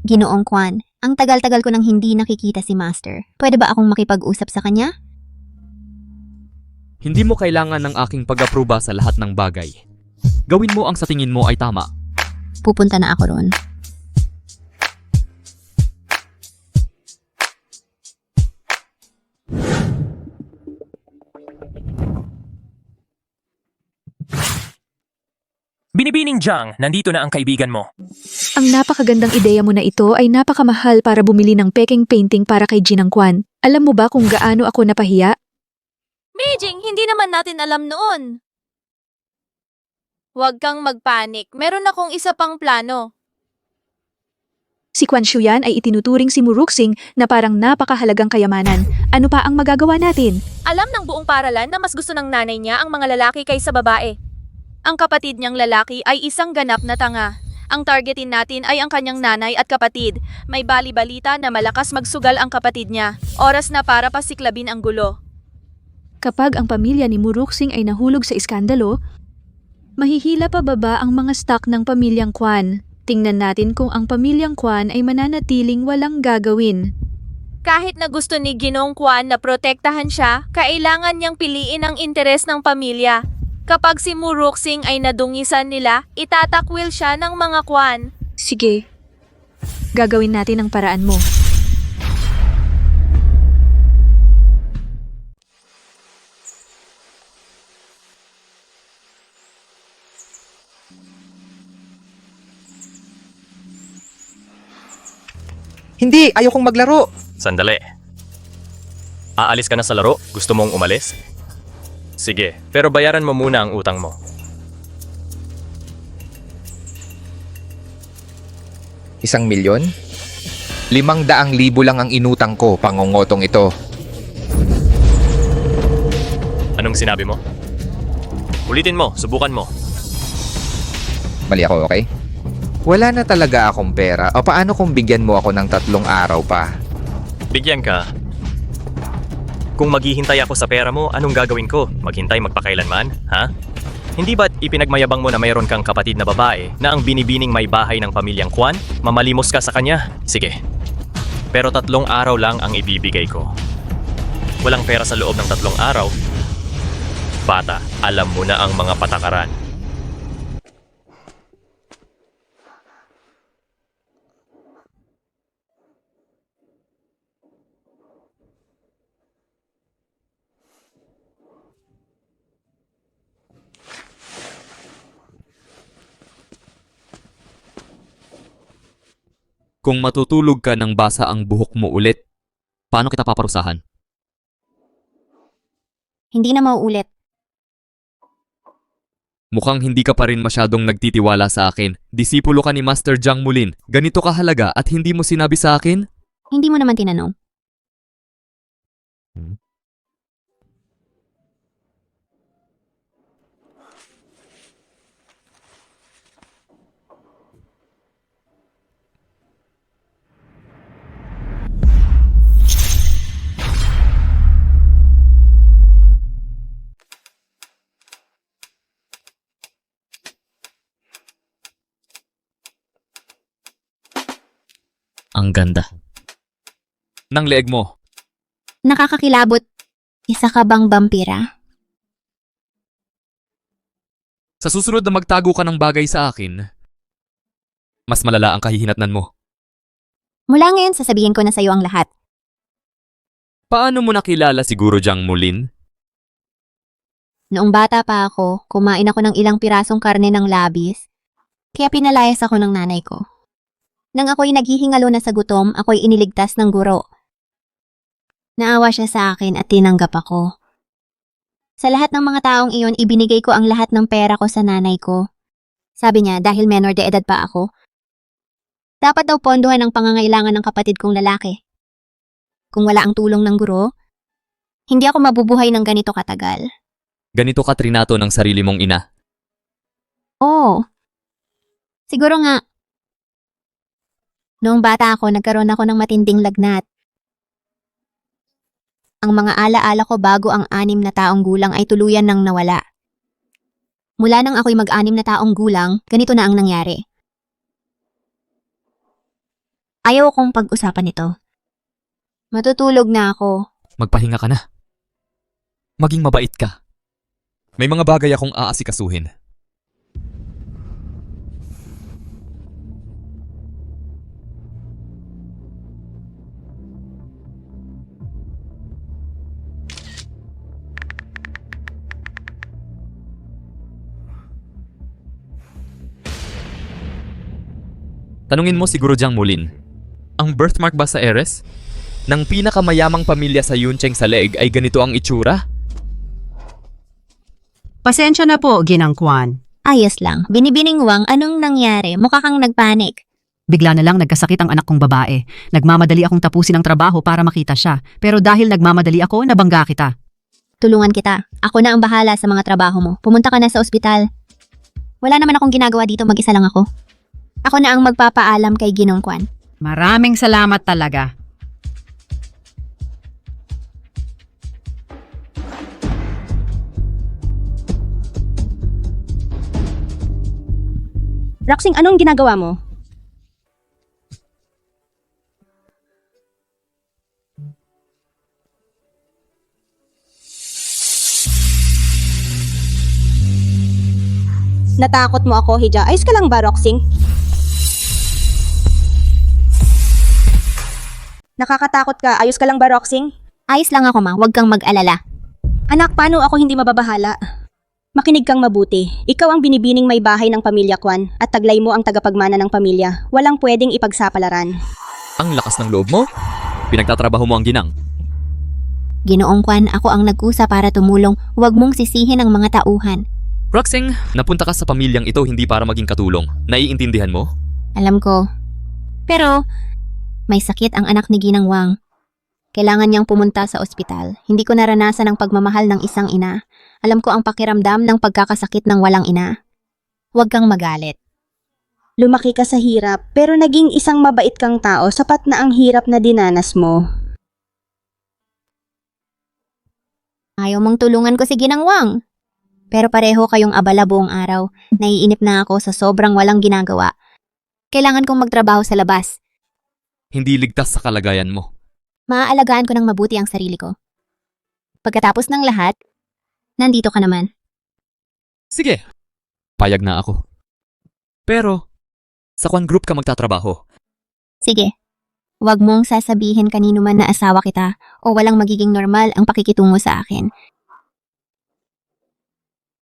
Ginoong Kwan, ang tagal-tagal ko nang hindi nakikita si Master. Pwede ba akong makipag-usap sa kanya? Hindi mo kailangan ng aking pag-aproba sa lahat ng bagay. Gawin mo ang sa tingin mo ay tama. Pupunta na ako ron. Binibining Jiang, nandito na ang kaibigan mo. Ang napakagandang ideya mo na ito ay napakamahal para bumili ng peking painting para kay Ginang Kwan. Alam mo ba kung gaano ako napahiya? Beijing, hindi naman natin alam noon. Huwag kang magpanik. Meron akong isa pang plano. Si Quan Shuyan ay itinuturing si Muruxing na parang napakahalagang kayamanan. Ano pa ang magagawa natin? Alam ng buong paralan na mas gusto ng nanay niya ang mga lalaki kaysa babae. Ang kapatid niyang lalaki ay isang ganap na tanga. Ang targetin natin ay ang kanyang nanay at kapatid. May bali-balita na malakas magsugal ang kapatid niya. Oras na para pasiklabin ang gulo. Kapag ang pamilya ni Muruxing ay nahulog sa iskandalo, mahihila pa ba ang mga stock ng pamilyang Kwan? Tingnan natin kung ang pamilyang Kwan ay mananatiling walang gagawin. Kahit na gusto ni Ginong Kwan na protektahan siya, kailangan niyang piliin ang interes ng pamilya. Kapag si Muruxing ay nadungisan nila, itatakwil siya ng mga Kwan. Sige. Gagawin natin ang paraan mo. Hindi, ayokong maglaro. Sandali. Aalis ka na sa laro? Gusto mong umalis? Sige, pero bayaran mo muna ang utang mo. $1,000,000? 500,000 lang ang inutang ko, pangongotong ito. Anong sinabi mo? Ulitin mo, subukan mo. Mali ako, okay? Wala na talaga akong pera. O paano kung bigyan mo ako ng 3 araw pa? Bigyan ka. Kung maghihintay ako sa pera mo, anong gagawin ko? Maghintay magpakailanman? Ha? Hindi ba't ipinagmayabang mo na mayroon kang kapatid na babae na ang binibining may bahay ng pamilyang Kwan? Mamalimos ka sa kanya? Sige. Pero 3 araw lang ang ibibigay ko. Walang pera sa loob ng 3 araw. Bata, alam mo na ang mga patakaran. Kung matutulog ka ng basa ang buhok mo ulit, paano kita paparusahan? Hindi na mauulit. Mukhang hindi ka pa rin masyadong nagtitiwala sa akin. Disipulo ka ni Master Jiang Mulin. Ganito kahalaga at hindi mo sinabi sa akin? Hindi mo naman tinanong. Ang ganda. Nang leeg mo. Nakakakilabot. Isa ka bang vampira? Sa susunod na magtago ka ng bagay sa akin, mas malala ang kahihinatnan mo. Mula ngayon, sasabihin ko na sa'yo ang lahat. Paano mo nakilala si Guro Jiang Mulin? Noong bata pa ako, kumain ako ng ilang pirasong karne ng labis, kaya pinalayas ako ng nanay ko. Nang ako'y naghihingalo na sa gutom, ako'y iniligtas ng guro. Naawa siya sa akin at tinanggap ako. Sa lahat ng mga taong iyon, ibinigay ko ang lahat ng pera ko sa nanay ko. Sabi niya, dahil menor de edad pa ako, dapat daw pondohan ang pangangailangan ng kapatid kong lalaki. Kung wala ang tulong ng guro, hindi ako mabubuhay ng ganito katagal. Ganito ka trinato ng sarili mong ina. Oo. Siguro nga, noong bata ako, nagkaroon ako ng matinding lagnat. Ang mga alaala ko bago ang 6 na taong gulang ay tuluyan nang nawala. Mula nang ako'y mag-6 na taong gulang, ganito na ang nangyari. Ayaw kong pag-usapan ito. Matutulog na ako. Magpahinga ka na. Maging mabait ka. May mga bagay akong aasikasuhin. Tanungin mo si Guro Jiang Mulin. Ang birthmark ba sa Eres? Ng pinakamayamang pamilya sa Yuncheng sa leeg ay ganito ang itsura? Pasensya na po, Ginang Kwan. Ayos lang. Binibiningwang, anong nangyari? Mukha kang nagpanik. Bigla na lang nagkasakit ang anak kong babae. Nagmamadali akong tapusin ang trabaho para makita siya. Pero dahil nagmamadali ako, nabangga kita. Tulungan kita. Ako na ang bahala sa mga trabaho mo. Pumunta ka na sa ospital. Wala naman akong ginagawa dito, mag-isa lang ako. Ako na ang magpapaalam kay Ginong Kwan. Maraming salamat talaga. Roxing, anong ginagawa mo? Natakot mo ako, Hija. Ayos ka lang ba, Roxing? Nakakatakot ka. Ayos ka lang ba, Roxing? Ayos lang ako ma, huwag kang mag-alala. Anak, paano ako hindi mababahala? Makinig kang mabuti. Ikaw ang binibining may bahay ng pamilya Kwan at taglay mo ang tagapagmana ng pamilya. Walang pwedeng ipagsapalaran. Ang lakas ng loob mo? Pinagtatrabaho mo ang ginang. Ginoong Kwan, ako ang nag-usa para tumulong, huwag mong sisihin ang mga tauhan. Roxing, napunta ka sa pamilyang ito hindi para maging katulong. Naiintindihan mo? Alam ko. Pero, may sakit ang anak ni Ginang Wang. Kailangan niyang pumunta sa ospital. Hindi ko naranasan ang pagmamahal ng isang ina. Alam ko ang pakiramdam ng pagkakasakit ng walang ina. Huwag kang magalit. Lumaki ka sa hirap, pero naging isang mabait kang tao, sapat na ang hirap na dinanas mo. Ayaw mong tulungan ko si Ginang Wang. Pero pareho kayong abala buong araw. Naiinip na ako sa sobrang walang ginagawa. Kailangan kong magtrabaho sa labas. Hindi ligtas sa kalagayan mo. Maaalagaan ko ng mabuti ang sarili ko. Pagkatapos ng lahat, nandito ka naman. Sige, payag na ako. Pero, sa Kwan Group ka magtatrabaho. Sige. Huwag mong sasabihin kanino man na asawa kita o walang magiging normal ang pakikitungo sa akin.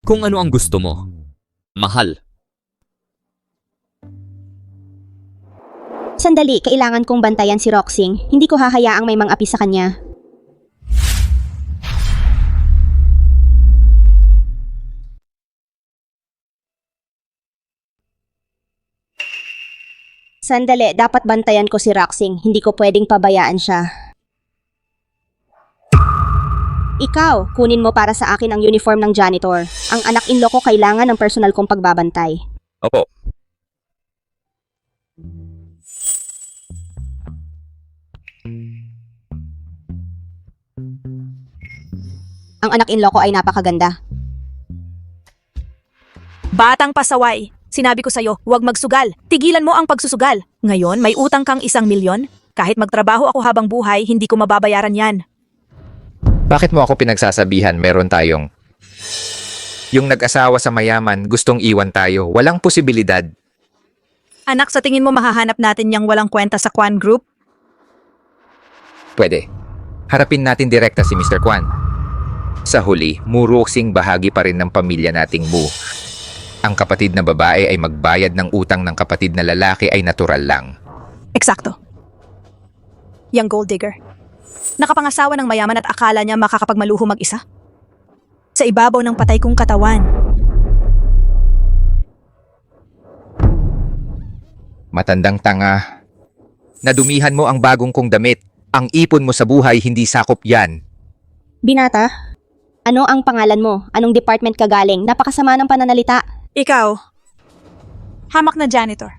Kung ano ang gusto mo. Mahal. Sandali, kailangan kong bantayan si Roxing. Hindi ko hahayaang may mang-api sa kanya. Sandali, dapat bantayan ko si Roxing. Hindi ko pwedeng pabayaan siya. Ikaw, kunin mo para sa akin ang uniform ng janitor. Ang anak-in-law ko kailangan ng personal kong pagbabantay. Opo. Ang anak-in-law ko ay napakaganda. Batang pasaway. Sinabi ko sa'yo, huwag magsugal. Tigilan mo ang pagsusugal. Ngayon, may utang kang 1 milyon? Kahit magtrabaho ako habang buhay, hindi ko mababayaran yan. Bakit mo ako pinagsasabihan meron tayong... Yung nag-asawa sa mayaman, gustong iwan tayo. Walang posibilidad. Anak, sa tingin mo mahahanap natin yang walang kwenta sa Kwan Group? Pwede. Harapin natin direkta si Mr. Kwan. Sa huli, muruksing bahagi pa rin ng pamilya nating Mu. Ang kapatid na babae ay magbayad ng utang ng kapatid na lalaki ay natural lang. Eksakto. Yang gold digger. Nakapangasawa ng mayaman at akala niya makakapagmaluho mag-isa. Sa ibabaw ng patay kong katawan. Matandang tanga. Nadumihan mo ang bagong kong damit. Ang ipon mo sa buhay, hindi sakop yan. Binata, ano ang pangalan mo? Anong department ka galing? Napakasama ng pananalita. Ikaw, hamak na janitor.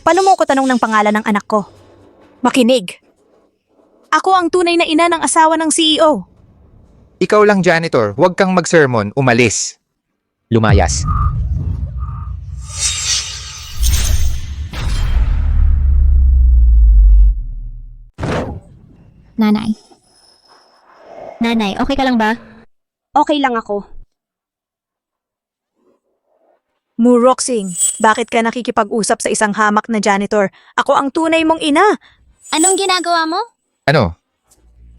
Paano mo ko tanong ng pangalan ng anak ko? Makinig. Ako ang tunay na ina ng asawa ng CEO. Ikaw lang janitor, huwag kang mag-sermon, umalis. Lumayas. Nanay. Nanay, okay ka lang ba? Okay lang ako. Muroxing, bakit ka nakikipag-usap sa isang hamak na janitor? Ako ang tunay mong ina. Anong ginagawa mo? Ano?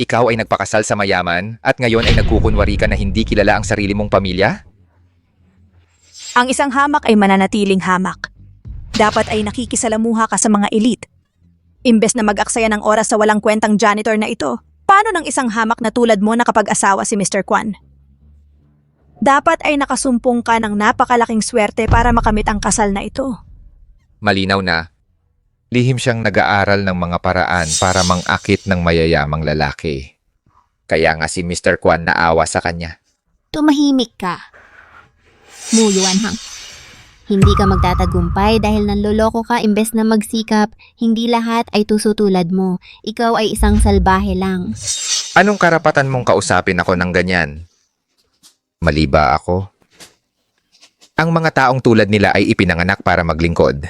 Ikaw ay nagpakasal sa mayaman at ngayon ay nagkukunwari ka na hindi kilala ang sarili mong pamilya? Ang isang hamak ay mananatiling hamak. Dapat ay nakikisalamuha ka sa mga elite. Imbes na mag-aksaya ng oras sa walang kwentang janitor na ito, paano ng isang hamak na tulad mo nakapag-asawa si Mr. Kwan? Dapat ay nakasumpong ka ng napakalaking swerte para makamit ang kasal na ito. Malinaw na. Lihim siyang nag-aaral ng mga paraan para mang-akit ng mayayamang lalaki. Kaya nga si Mr. Kwan naawa sa kanya. Tumahimik ka. Mu Yuanhang. Hindi ka magtatagumpay dahil nanloloko ka imbes na magsikap. Hindi lahat ay tuso tulad mo. Ikaw ay isang salbahe lang. Anong karapatan mong kausapin ako ng ganyan? Mali ba ako? Ang mga taong tulad nila ay ipinanganak para maglingkod.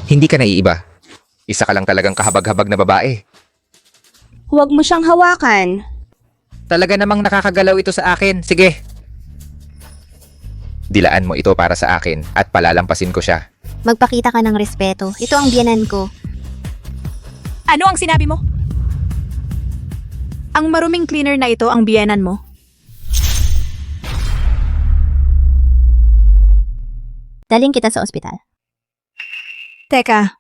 Hindi ka naiiba. Isa ka lang talagang kahabag-habag na babae. Huwag mo siyang hawakan. Talaga namang nakakagalaw ito sa akin. Sige. Dilaan mo ito para sa akin at palalampasin ko siya. Magpakita ka ng respeto. Ito ang biyanan ko. Ano ang sinabi mo? Ang maruming cleaner na ito ang biyenan mo? Daling kita sa ospital. Teka.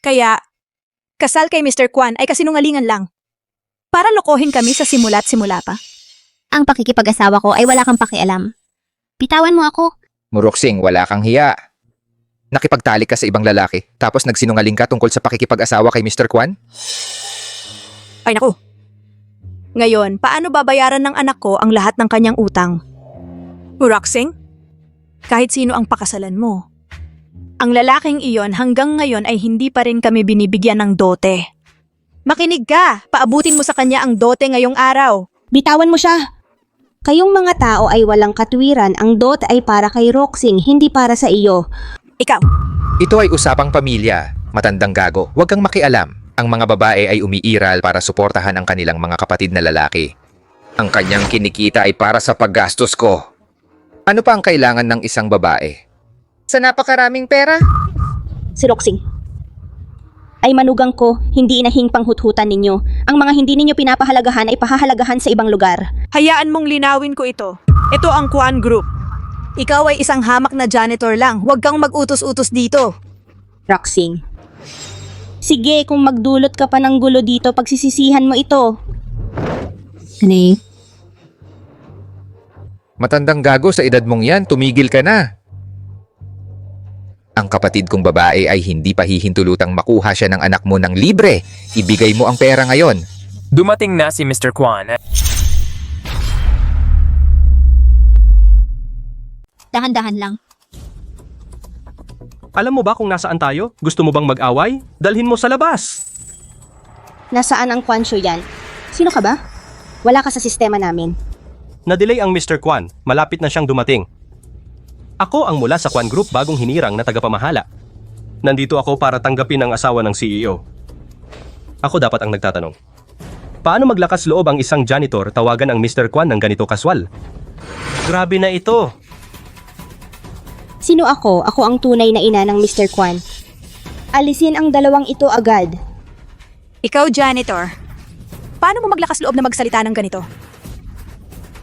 Kaya, kasal kay Mr. Kwan ay kasinungalingan lang. Para lokohin kami sa simula't simula pa. Ang pakikipag-asawa ko ay wala kang pakialam. Bitawan mo ako. Muroksing, wala kang hiya. Nakipagtalik ka sa ibang lalaki, tapos nagsinungaling ka tungkol sa pakikipag-asawa kay Mr. Kwan? Ay naku. Ngayon, paano babayaran ng anak ko ang lahat ng kanyang utang? Roxing, kahit sino ang pakasalan mo. Ang lalaking iyon hanggang ngayon ay hindi pa rin kami binibigyan ng dote. Makinig ka! Paabutin mo sa kanya ang dote ngayong araw. Bitawan mo siya! Kayong mga tao ay walang katwiran, ang dote ay para kay Roxing, hindi para sa iyo. Ikaw! Ito ay usapang pamilya. Matandang gago, huwag kang makialam. Ang mga babae ay umiiral para suportahan ang kanilang mga kapatid na lalaki. Ang kanyang kinikita ay para sa paggastos ko. Ano pa ang kailangan ng isang babae? Sa napakaraming pera? Si Roxing ay manugang ko, hindi inahing panghuthutan ninyo. Ang mga hindi ninyo pinapahalagahan ay pahahalagahan sa ibang lugar. Hayaan mong linawin ko ito. Ito ang Kwan Group. Ikaw ay isang hamak na janitor lang. Huwag kang mag-utos-utos dito. Roxing. Sige, kung magdulot ka pa ng gulo dito, pagsisisihan mo ito. Honey, Matandang gago, sa edad mong yan, tumigil ka na. Ang kapatid kong babae ay hindi pa hihintulutang makuha siya ng anak mo ng libre. Ibigay mo ang pera ngayon. Dumating na si Mr. Kwan. dahan-dahan lang. Alam mo ba kung nasaan tayo? Gusto mo bang mag-away? Dalhin mo sa labas. Nasaan ang Kwansyo yan? Sino ka ba? Wala ka sa sistema namin. Na-delay ang Mr. Kwan. Malapit na siyang dumating. Ako ang mula sa Kwan Group bagong hinirang na tagapamahala. Nandito ako para tanggapin ang asawa ng CEO. Ako dapat ang nagtatanong. Paano maglakas loob ang isang janitor tawagan ang Mr. Kwan ng ganito kaswal? Grabe na ito. Sino ako? Ako ang tunay na ina ng Mr. Kwan. Alisin ang dalawang ito agad. Ikaw, janitor. Paano mo maglakas loob na magsalita ng ganito?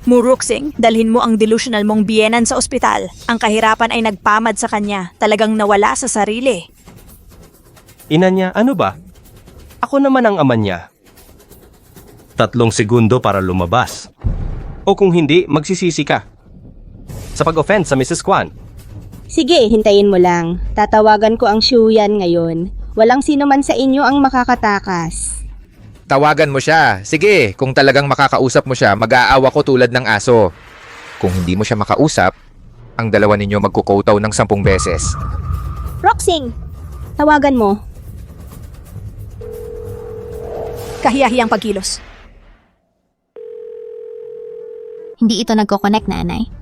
Muruksing, dalhin mo ang delusional mong biyenan sa ospital. Ang kahirapan ay nagpamad sa kanya. Talagang nawala sa sarili. Ina niya, ano ba? Ako naman ang ama niya. 3 segundo para lumabas. O kung hindi, magsisisi ka. Sa pag-offend sa Mrs. Kwan. Sige, hintayin mo lang. Tatawagan ko ang Shuyan ngayon. Walang sino man sa inyo ang makakatakas. Tawagan mo siya. Sige, kung talagang makakausap mo siya, mag-aawa ko tulad ng aso. Kung hindi mo siya makausap, ang dalawa ninyo magkukotaw ng 10 beses. Roxing! Tawagan mo. Kahiyahiyang pagkilos. Hindi ito nagko-connect, nanay.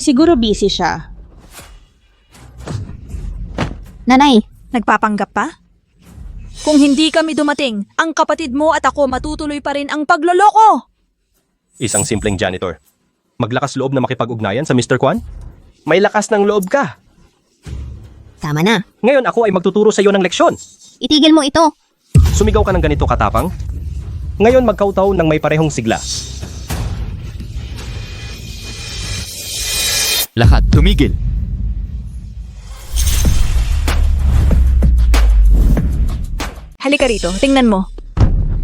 Siguro busy siya. Nanay! Nagpapanggap pa? Kung hindi kami dumating, ang kapatid mo at ako matutuloy pa rin ang pagloloko. Isang simpleng janitor. Maglakas loob na makipag-ugnayan sa Mr. Kwan? May lakas ng loob ka. Tama na. Ngayon ako ay magtuturo sa iyo ng leksyon. Itigil mo ito. Sumigaw ka ng ganito katapang. Ngayon magkautaw ng may parehong sigla. Lahat tumigil. Halika rito, tingnan mo.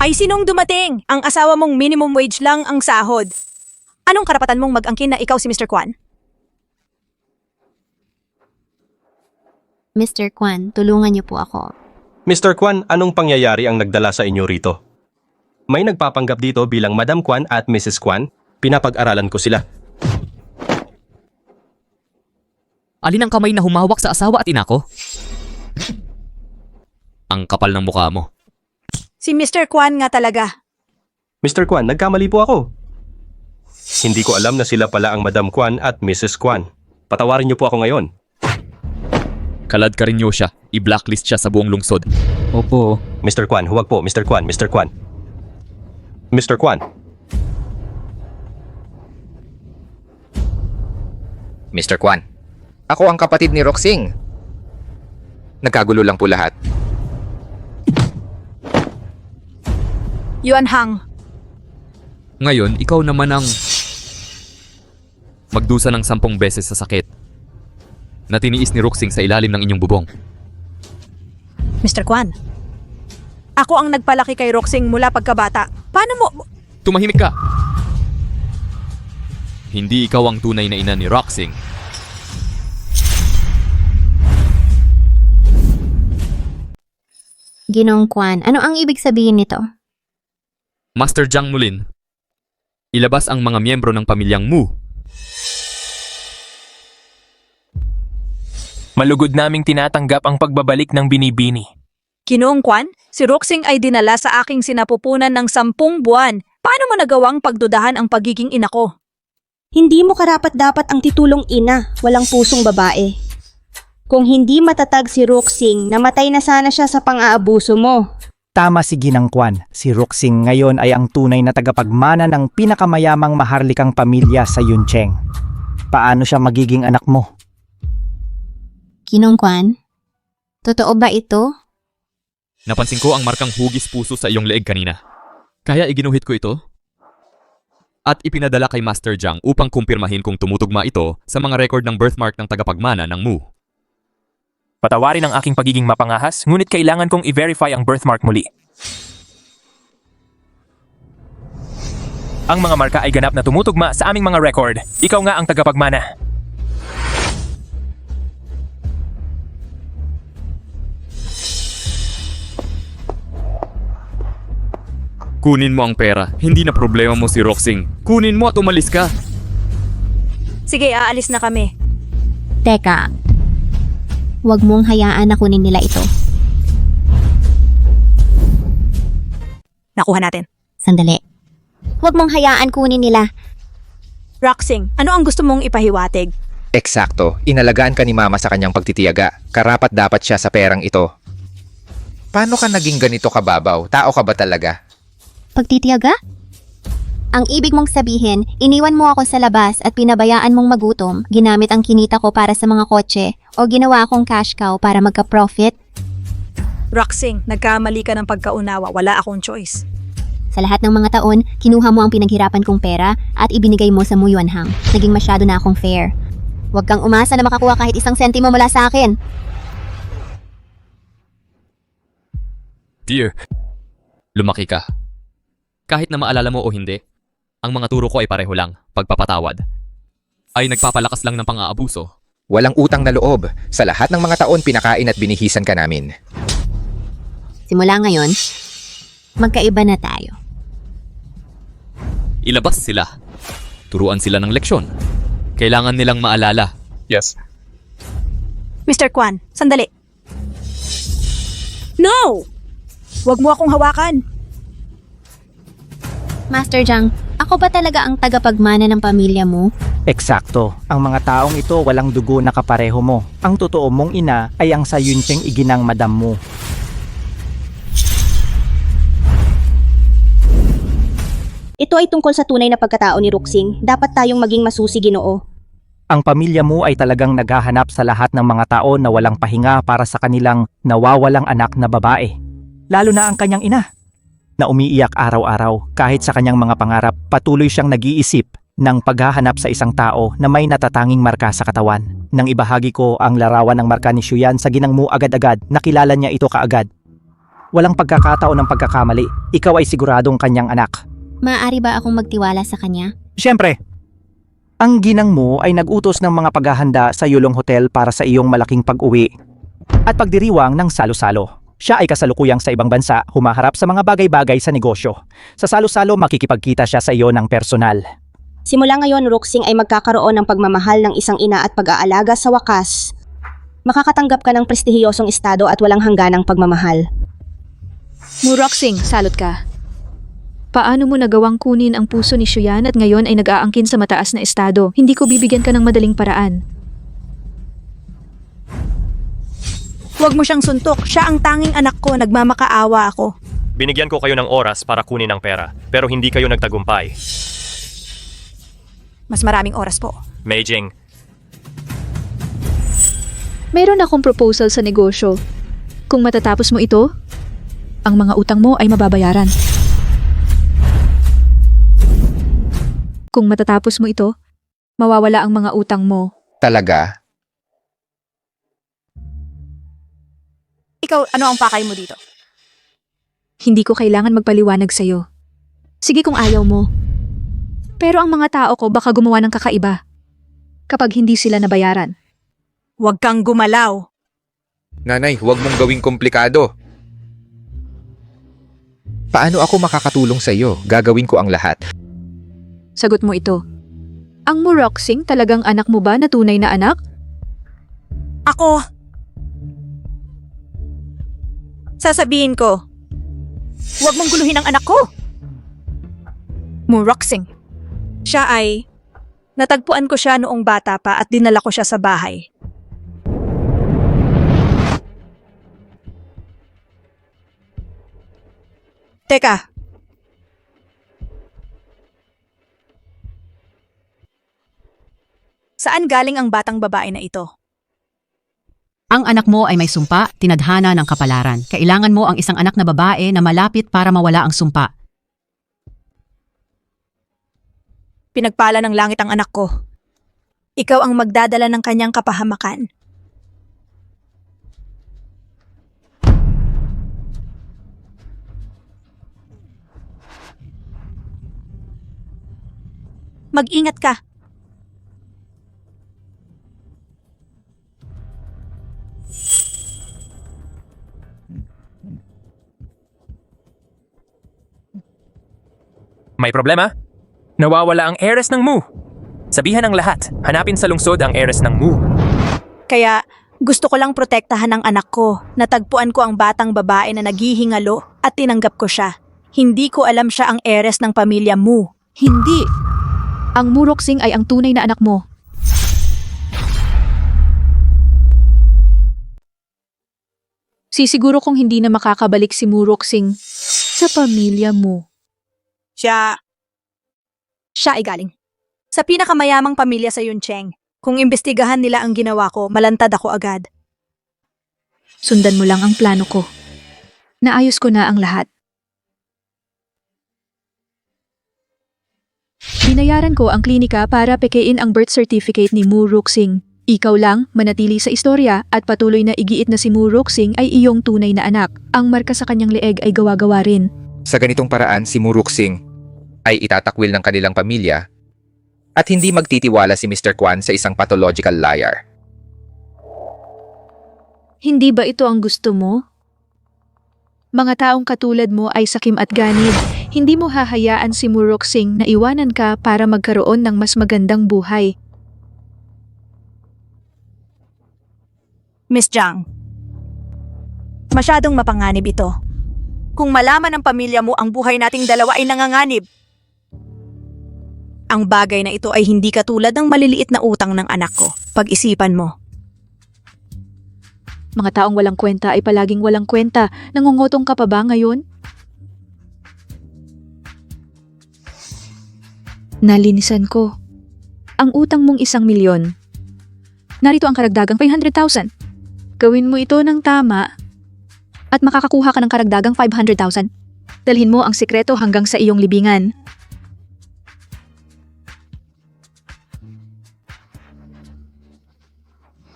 Ay sinong dumating? Ang asawa mong minimum wage lang ang sahod. Anong karapatan mong mag-angkin na ikaw si Mr. Kwan? Mr. Kwan, tulungan niyo po ako. Mr. Kwan, anong pangyayari ang nagdala sa inyo rito? May nagpapanggap dito bilang Madam Kwan at Mrs. Kwan. Pinapag-aralan ko sila. Alin ang kamay na humawak sa asawa at ina ko? Ang kapal ng mukha mo. Si Mr. Kwan nga talaga. Mr. Kwan, nagkamali po ako. Hindi ko alam na sila pala ang Madam Kwan at Mrs. Kwan. Patawarin niyo po ako ngayon. Kalad ka rin niyo siya. I-blacklist siya sa buong lungsod. Opo. Mr. Kwan, huwag po. Mr. Kwan, Mr. Kwan. Mr. Kwan. Mr. Kwan, ako ang kapatid ni Roxing. Nagkagulo lang po lahat. Yuan Hang, Ngayon, ikaw naman ang magdusa ng 10 beses sa sakit na tiniis ni Ruxing sa ilalim ng inyong bubong. Mr. Kwan. Ako ang nagpalaki kay Roxing mula pagkabata. Paano mo... Tumahimik ka! Hindi ikaw ang tunay na ina ni Ruxing. Ginong Kwan, ano ang ibig sabihin nito? Master Jiang Mulin, ilabas ang mga miyembro ng pamilyang Mu. Malugod naming tinatanggap ang pagbabalik ng binibini. Ginoong Kwan, si Roxing ay dinala sa aking sinapupunan ng 10 buwan. Paano mo nagawang pagdudahan ang pagiging ina ko? Hindi mo karapat-dapat ang titulong ina, walang pusong babae. Kung hindi matatag si Roxing, namatay na sana siya sa pang-aabuso mo. Tama si Ginang Kwan. Si Ruxing ngayon ay ang tunay na tagapagmana ng pinakamayamang maharlikang pamilya sa Yuncheng. Paano siya magiging anak mo? Ginong Kwan, totoo ba ito? Napansin ko ang markang hugis puso sa iyong leeg kanina. Kaya iginuhit ko ito at ipinadala kay Master Jiang upang kumpirmahin kung tumutugma ito sa mga record ng birthmark ng tagapagmana ng Mu. Patawarin ang aking pagiging mapangahas, ngunit kailangan kong i-verify ang birthmark muli. Ang mga marka ay ganap na tumutugma sa aming mga record. Ikaw nga ang tagapagmana. Kunin mo ang pera. Hindi na problema mo si Roxing. Kunin mo at umalis ka. Sige, aalis na kami. Teka, huwag mong hayaan na kunin nila ito. Nakuha natin. Sandali. Huwag mong hayaan kunin nila. Roxing, ano ang gusto mong ipahiwatig? Eksakto, inalagaan ka ni Mama sa kanyang pagtitiyaga. Karapat dapat siya sa perang ito. Paano ka naging ganito kababaw? Tao ka ba talaga? Pagtitiyaga? Ang ibig mong sabihin, iniwan mo ako sa labas at pinabayaan mong magutom, ginamit ang kinita ko para sa mga kotse, o ginawa akong cash cow para magka-profit? Roxing, nagkamali ka ng pagkaunawa. Wala akong choice. Sa lahat ng mga taon, kinuha mo ang pinaghirapan kong pera at ibinigay mo sa Mu Yuanhang. Naging masyado na akong fair. Huwag kang umasa na makakuha kahit 1 sentimo mula sa akin. Dear, lumaki ka. Kahit na maalala mo o hindi, ang mga turo ko ay pareho lang, pagpapatawad. Ay nagpapalakas lang ng pang-aabuso. Walang utang na loob. Sa lahat ng mga taon, pinakain at binihisan ka namin. Simula ngayon, magkaiba na tayo. Ilabas sila. Turuan sila ng leksyon. Kailangan nilang maalala. Yes. Mr. Kwan, sandali. No! Huwag mo akong hawakan. Master Jiang, ako ba talaga ang tagapagmana ng pamilya mo? Eksakto. Ang mga taong ito walang dugo na kapareho mo. Ang totoo mong ina ay ang sa Yuncheng iginang madam mo. Ito ay tungkol sa tunay na pagkatao ni Roxing. Dapat tayong maging masusi, Ginoo. Ang pamilya mo ay talagang naghahanap sa lahat ng mga tao na walang pahinga para sa kanilang nawawalang anak na babae. Lalo na ang kanyang ina, na umiiyak araw-araw kahit sa kanyang mga pangarap. Patuloy siyang nag-iisip ng paghahanap sa isang tao na may natatanging marka sa katawan. Nang ibahagi ko ang larawan ng marka ni Shuyan sa ginang Mu agad-agad, nakilala niya ito kaagad. Walang pagkakataon ng pagkakamali. Ikaw ay siguradong kanyang anak. Maaari ba akong magtiwala sa kanya? Siyempre, ang ginang mo ay nag-utos ng mga paghahanda sa Yulong Hotel para sa iyong malaking pag-uwi at pagdiriwang ng salo-salo. Siya ay kasalukuyang sa ibang bansa, humaharap sa mga bagay-bagay sa negosyo. Sa salo-salo, makikipagkita siya sa iyo ng personal. Simula ngayon, Roxing ay magkakaroon ng pagmamahal ng isang ina at pag-aalaga sa wakas. Makakatanggap ka ng prestihiyosong estado at walang hangganang pagmamahal. Mu Roxing, salot ka. Paano mo nagawang kunin ang puso ni Shuyan at ngayon ay nag-aangkin sa mataas na estado? Hindi ko bibigyan ka ng madaling paraan. Huwag mo siyang suntok. Siya ang tanging anak ko. Nagmamakaawa ako. Binigyan ko kayo ng oras para kunin ang pera, pero hindi kayo nagtagumpay. Mas maraming oras po. Meijing, Mayroon akong proposal sa negosyo. Kung matatapos mo ito, ang mga utang mo ay mababayaran. Kung matatapos mo ito, mawawala ang mga utang mo. Talaga? Ikaw, ano ang pakay mo dito? Hindi ko kailangan magpaliwanag sa'yo. Sige kung ayaw mo. Pero ang mga tao ko baka gumawa ng kakaiba kapag hindi sila nabayaran. Huwag kang gumalaw. Nanay, huwag mong gawing komplikado. Paano ako makakatulong sa iyo? Gagawin ko ang lahat. Sagot mo ito. Ang Muroxing talagang anak mo ba na tunay na anak? Ako. Sasabihin ko. Huwag mong guluhin ang anak ko. Muroxing. Siya ay... Natagpuan ko siya noong bata pa at dinala ko siya sa bahay. Teka. Saan galing ang batang babae na ito? Ang anak mo ay may sumpa, tinadhana ng kapalaran. Kailangan mo ang isang anak na babae na malapit para mawala ang sumpa. Pinagpala ng langit ang anak ko. Ikaw ang magdadala ng kanyang kapahamakan. Mag-ingat ka. May problema? Nawawala ang heiress ng Mu. Sabihan ang lahat, hanapin sa lungsod ang heiress ng Mu. Kaya gusto ko lang protektahan ang anak ko. Natagpuan ko ang batang babae na naghihingalo at tinanggap ko siya. Hindi ko alam siya ang heiress ng pamilya Mu. Hindi. Ang Muroxing ay ang tunay na anak mo. Sisiguro kong hindi na makakabalik si Muroxing sa pamilya mo. Siya ay galing sa pinakamayamang pamilya sa Yuncheng. Kung imbestigahan nila ang ginawa ko, malantad ako agad. Sundan mo lang ang plano ko. Naayos ko na ang lahat. Binayaran ko ang klinika para pekein ang birth certificate ni Muroxing. Ikaw lang, manatili sa istorya at patuloy na igiit na si Muroxing ay iyong tunay na anak. Ang marka sa kanyang leeg ay gawa-gawa rin. Sa ganitong paraan, si Muroxing ay itatakwil ng kanilang pamilya at hindi magtitiwala si Mr. Kwan sa isang pathological liar. Hindi ba ito ang gusto mo? Mga taong katulad mo ay sakim at ganid. Hindi mo hahayaan si Muroxing na iwanan ka para magkaroon ng mas magandang buhay. Miss Zhang, masyadong mapanganib ito. Kung malaman ng pamilya mo ang buhay nating dalawa ay nanganganib. Ang bagay na ito ay hindi katulad ng maliliit na utang ng anak ko. Pag-isipan mo. Mga taong walang kwenta ay palaging walang kwenta. Nangungutong ka pa ba ngayon? Nalinisan ko. Ang utang mong 1 milyon. Narito ang karagdagang 500,000. Gawin mo ito ng tama at makakakuha ka ng karagdagang 500,000. Dalhin mo ang sikreto hanggang sa iyong libingan.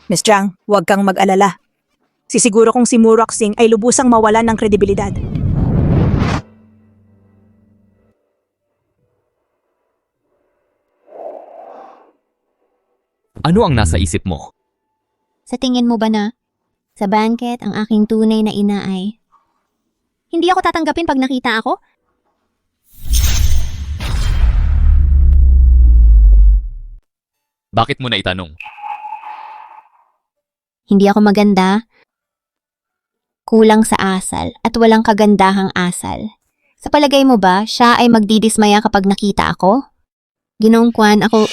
Miss Zhang, huwag kang mag-alala. Sisiguro kong si Muroxing ay lubusang mawalan ng kredibilidad. Ano ang nasa isip mo? Sa tingin mo ba na sa banket ang aking tunay na ina ay hindi ako tatanggapin pag nakita ako? Bakit mo na itanong? Hindi ako maganda, kulang sa asal at walang kagandahang asal. Sa palagay mo ba, siya ay magdidismaya kapag nakita ako? Ginoong Kwan, ako...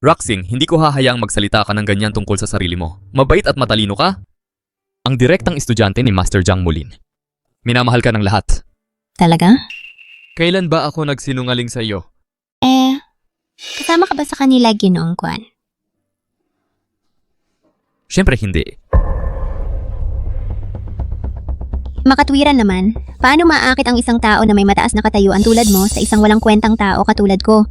Roxing, hindi ko hahayaang magsalita ka ng ganyan tungkol sa sarili mo. Mabait at matalino ka? Ang direktang estudyante ni Master Zhang Mulin. Minamahal ka ng lahat. Talaga? Kailan ba ako nagsinungaling sa iyo? Kasama ka ba sa kanila, Ginoong Kwan? Siyempre hindi. Makatwiran naman, paano maaakit ang isang tao na may mataas na katayuan tulad mo sa isang walang kwentang tao katulad ko?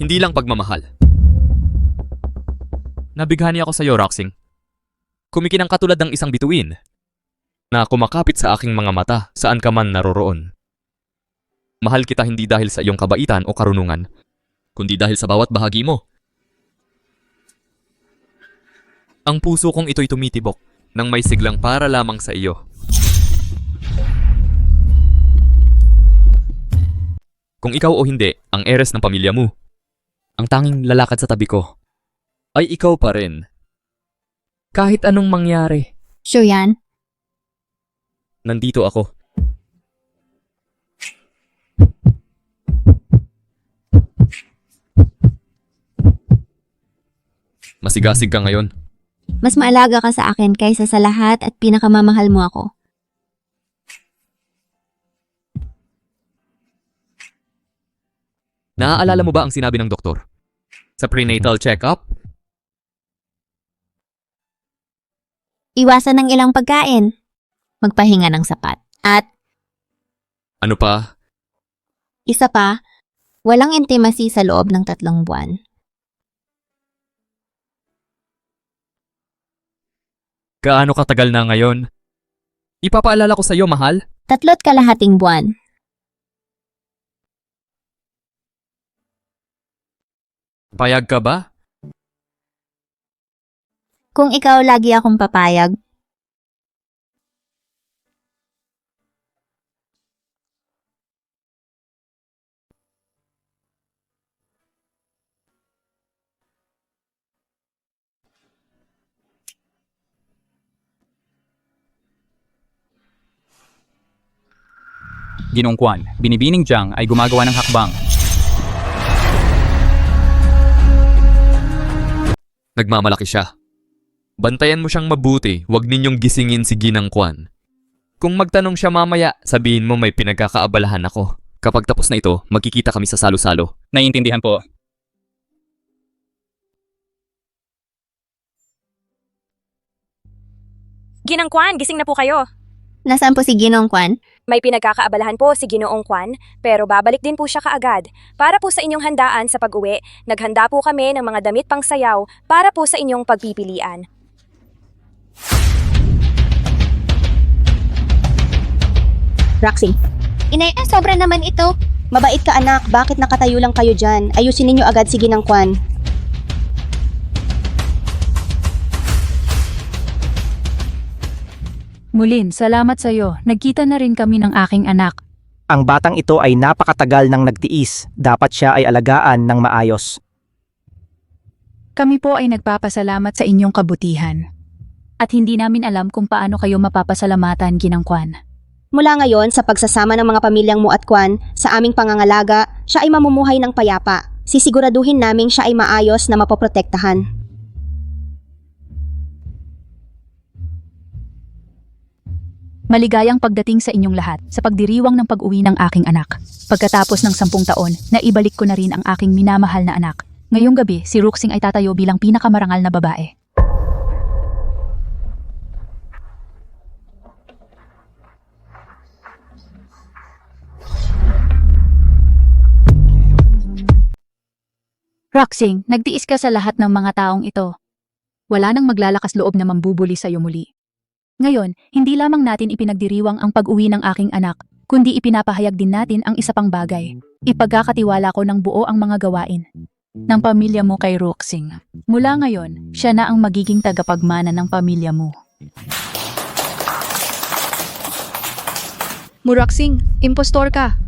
Hindi lang pagmamahal. Nabighani ako sa iyo, Roxing. Kumikinang katulad ng isang bituin na kumakapit sa aking mga mata saan ka man naroroon. Mahal kita hindi dahil sa iyong kabaitan o karunungan, kundi dahil sa bawat bahagi mo. Ang puso kong ito'y tumitibok nang may siglang para lamang sa iyo. Kung ikaw o hindi ang heiress ng pamilya mo, ang tanging lalakad sa tabi ko ay ikaw pa rin. Kahit anong mangyari, Sure yan? nandito ako. Masigasig ka ngayon. Mas maalaga ka sa akin kaysa sa lahat at pinakamamahal mo ako. Naaalala mo ba ang sinabi ng doktor? Sa prenatal check-up? Iwasan ng ilang pagkain. Magpahinga ng sapat. At Ano pa? isa pa, walang intimacy sa loob ng 3 buwan. Gaano katagal na ngayon? Ipapaalala ko sa iyo, mahal. 3 kalahating buwan. Payag ka ba? Kung ikaw lagi akong papayag, Ginoong Kwan, binibining Jiang ay gumagawa ng hakbang. Nagmamalaki siya. Bantayan mo siyang mabuti, huwag ninyong gisingin si Ginang Kwan. Kung magtanong siya mamaya, sabihin mo may pinagkakaabalahan ako. Kapag tapos na ito, magkikita kami sa salo-salo. Naiintindihan po. Ginang Kwan, gising na po kayo. nasaan po si Ginoong Kwan? May pinagkakaabalahan po si Ginoong Kwan, pero babalik din po siya kaagad. Para po sa inyong handaan sa pag-uwi, naghanda po kami ng mga damit pang sayaw para po sa inyong pagpipilian. Roxy, Inay, sobra naman ito. mabait ka anak, bakit nakatayo lang kayo dyan? Ayusin ninyo agad si Ginang Kwan. Mulin, salamat sa iyo. Nagkita na rin kami ng aking anak. Ang batang ito ay napakatagal ng nagtiis. Dapat siya ay alagaan ng maayos. Kami po ay nagpapasalamat sa inyong kabutihan. At hindi namin alam kung paano kayo mapapasalamatan, Ginang Kwan. Mula ngayon, sa pagsasama ng mga pamilyang Mu at Kwan sa aming pangangalaga, siya ay mamumuhay ng payapa. Sisiguraduhin naming siya ay maayos na mapoprotektahan. Maligayang pagdating sa inyong lahat sa pagdiriwang ng pag-uwi ng aking anak. Pagkatapos ng 10 taon, naibalik ko na rin ang aking minamahal na anak. Ngayong gabi, si Ruxing ay tatayo bilang pinakamarangal na babae. Ruxing, nagtiis ka sa lahat ng mga taong ito. Wala nang maglalakas loob na mambubuli sa iyo muli. Ngayon, hindi lamang natin ipinagdiriwang ang pag-uwi ng aking anak, kundi ipinapahayag din natin ang isa pang bagay. Ipagkakatiwala ko ng buo ang mga gawain ng pamilya mo kay Ruxing. Mula ngayon, siya na ang magiging tagapagmana ng pamilya mo. Muraxing, impostor ka.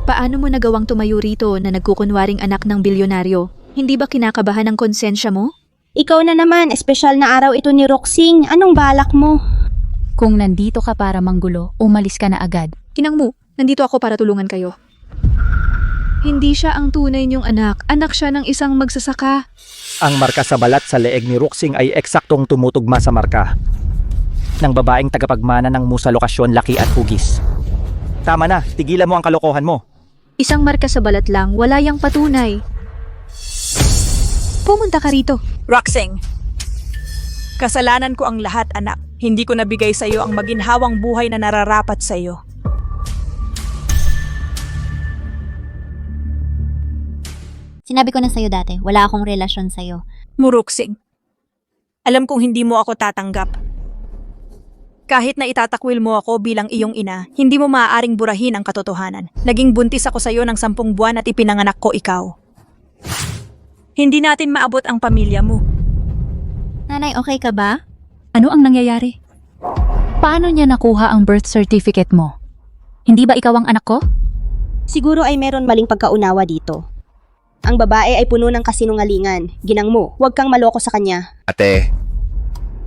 Paano mo nagawang tumayo rito na nagkukunwaring anak ng bilyonaryo? Hindi ba kinakabahan ang konsensya mo? Ikaw na naman, espesyal na araw ito ni Roxing. Anong balak mo? Kung nandito ka para manggulo, umalis ka na agad. Kinang mo, nandito ako para tulungan kayo. Hindi siya ang tunay niyong anak. Anak siya ng isang magsasaka. Ang marka sa balat sa leeg ni Ruxing ay eksaktong tumutugma sa marka ng babaeng tagapagmana ng Mu sa lokasyon Laki at Hugis. Tama na, tigilan mo ang kalokohan mo. Isang marka sa balat lang, wala yang patunay. pumunta ka rito. Roxing, kasalanan ko ang lahat, anak. Hindi ko nabigay sa iyo ang maginhawang buhay na nararapat sa iyo. Sinabi ko na sa'yo dati, wala akong relasyon sa'yo. Muruksing, alam kong hindi mo ako tatanggap. Kahit na itatakwil mo ako bilang iyong ina, hindi mo maaaring burahin ang katotohanan. Naging buntis ako sa iyo ng 10 buwan at ipinanganak ko ikaw. Hindi natin maabot ang pamilya mo. Nanay, okay ka ba? Ano ang nangyayari? Paano niya nakuha ang birth certificate mo? Hindi ba ikaw ang anak ko? Siguro ay meron maling pagkaunawa dito. Ang babae ay puno ng kasinungalingan. Ginang mo, huwag kang maloko sa kanya. Ate,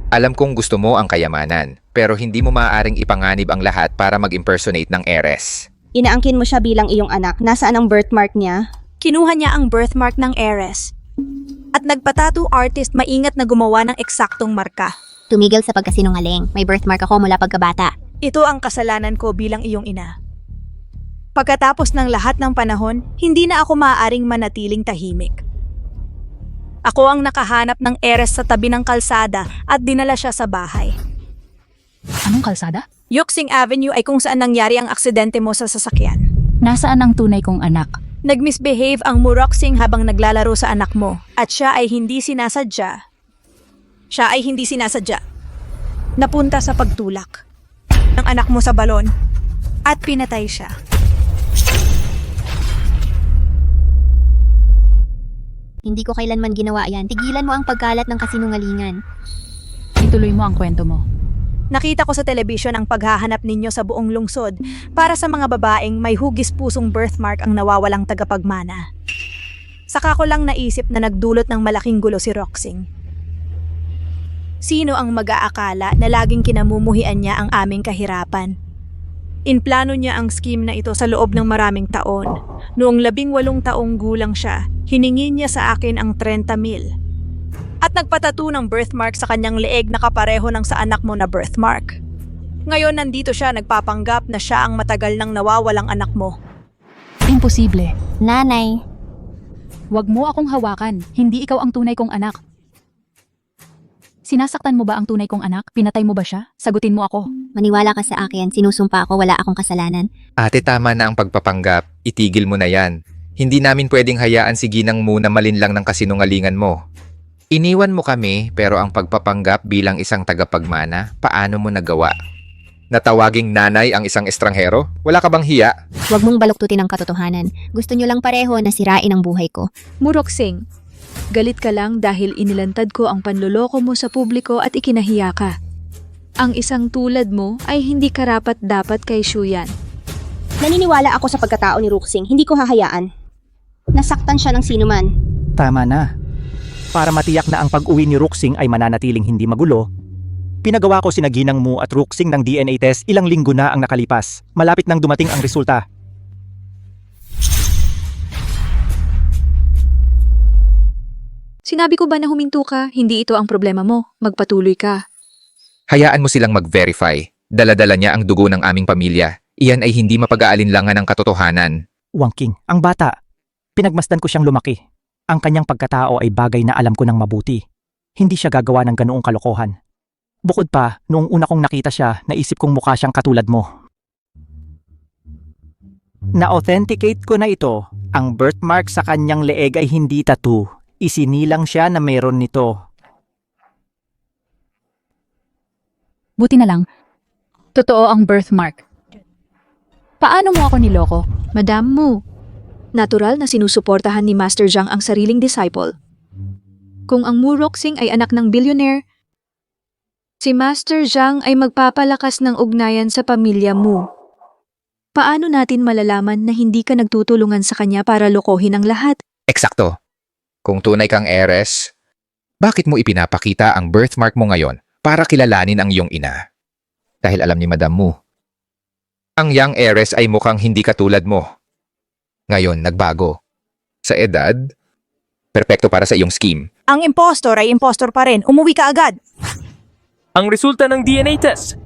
alam kong gusto mo ang kayamanan, pero hindi mo maaaring ipanganib ang lahat para mag-impersonate ng heiress. Inaangkin mo siya bilang iyong anak. Nasaan ang birthmark niya? Kinuha niya ang birthmark ng heiress. At nagpa-tattoo artist maingat na gumawa ng eksaktong marka. Tumigil sa pagkasinungaling. May birthmark ako mula pagkabata. Ito ang kasalanan ko bilang iyong ina. Pagkatapos ng lahat ng panahon, hindi na ako maaaring manatiling tahimik. Ako ang nakahanap ng heiress sa tabi ng kalsada at dinala siya sa bahay. Anong kalsada? Yuxing Avenue ay kung saan nangyari ang aksidente mo sa sasakyan. Nasaan ang tunay kong anak? Nagmisbehave ang Muroxing habang naglalaro sa anak mo at siya ay hindi sinasadya. Napunta sa pagtulak ng anak mo sa balon at pinatay siya. Hindi ko kailanman ginawa yan. Tigilan mo ang pagkalat ng kasinungalingan. Ituloy mo ang kwento mo. Nakita ko sa telebisyon ang paghahanap ninyo sa buong lungsod para sa mga babaeng may hugis pusong birthmark ang nawawalang tagapagmana. Saka ko lang naisip na nagdulot ng malaking gulo si Roxing. Sino ang mag-aakala na laging kinamumuhian niya ang aming kahirapan? Inplano niya ang scheme na ito sa loob ng maraming taon. Noong 18 taong gulang siya, hiningi niya sa akin ang 30,000. At nagpatato ng birthmark sa kanyang leeg na kapareho ng sa anak mo na birthmark. Ngayon nandito siya nagpapanggap na siya ang matagal nang nawawalang anak mo. Imposible. Nanay, Huwag mo akong hawakan. Hindi ikaw ang tunay kong anak. Sinasaktan mo ba ang tunay kong anak? Pinatay mo ba siya? Sagutin mo ako. maniwala ka sa akin. Sinusumpa ako, wala akong kasalanan. Ate, tama na ang pagpapanggap. Itigil mo na yan. Hindi namin pwedeng hayaan si Ginang Mu na malinlang ng kasinungalingan mo. Iniwan mo kami, pero ang pagpapanggap bilang isang tagapagmana, paano mo nagawa? Natawaging nanay ang isang estranghero? Wala ka bang hiya? Huwag mong baluktutin ang katotohanan. Gusto nyo lang pareho na sirain ang buhay ko. Muroxing, galit ka lang dahil inilantad ko ang panloloko mo sa publiko at ikinahiya ka. Ang isang tulad mo ay hindi karapat-dapat kay Shuyan. Naniniwala ako sa pagkatao ni Roxing. Hindi ko hahayaan. Nasaktan siya ng sinuman. Tama na. Para matiyak na ang pag-uwi ni Roxing ay mananatiling hindi magulo, pinagawa ko sina Ginang Mu at Roxing ng DNA test ilang linggo na ang nakalipas. Malapit nang dumating ang resulta. Sinabi ko ba na huminto ka? Hindi ito ang problema mo. Magpatuloy ka. Hayaan mo silang mag-verify. Dala-dala niya ang dugo ng aming pamilya. Iyan ay hindi mapag-aalinlangan ng katotohanan. Wangking, ang bata. Pinagmasdan ko siyang lumaki. Ang kanyang pagkatao ay bagay na alam ko ng mabuti. Hindi siya gagawa ng ganoong kalokohan. Bukod pa, noong una kong nakita siya, naisip kong mukha siyang katulad mo. Na-authenticate ko na ito. Ang birthmark sa kanyang leeg ay hindi tattoo. Isinilang siya na mayroon nito. Buti na lang. Totoo ang birthmark. Paano mo ako niloko? Madam Mu, natural na sinusuportahan ni Master Zhang ang sariling disciple. Kung ang Muroxing ay anak ng billionaire, si Master Zhang ay magpapalakas ng ugnayan sa pamilya Mu. Paano natin malalaman na hindi ka nagtutulungan sa kanya para lokohin ang lahat? Eksakto. Kung tunay kang heiress, bakit mo ipinapakita ang birthmark mo ngayon para kilalanin ang iyong ina? Dahil alam ni Madam Mu, ang young heiress ay mukhang hindi katulad mo. Ngayon, nagbago. Sa edad, perpekto para sa iyong scheme. Ang impostor ay impostor pa rin. Umuwi ka agad. Ang resulta ng DNA test.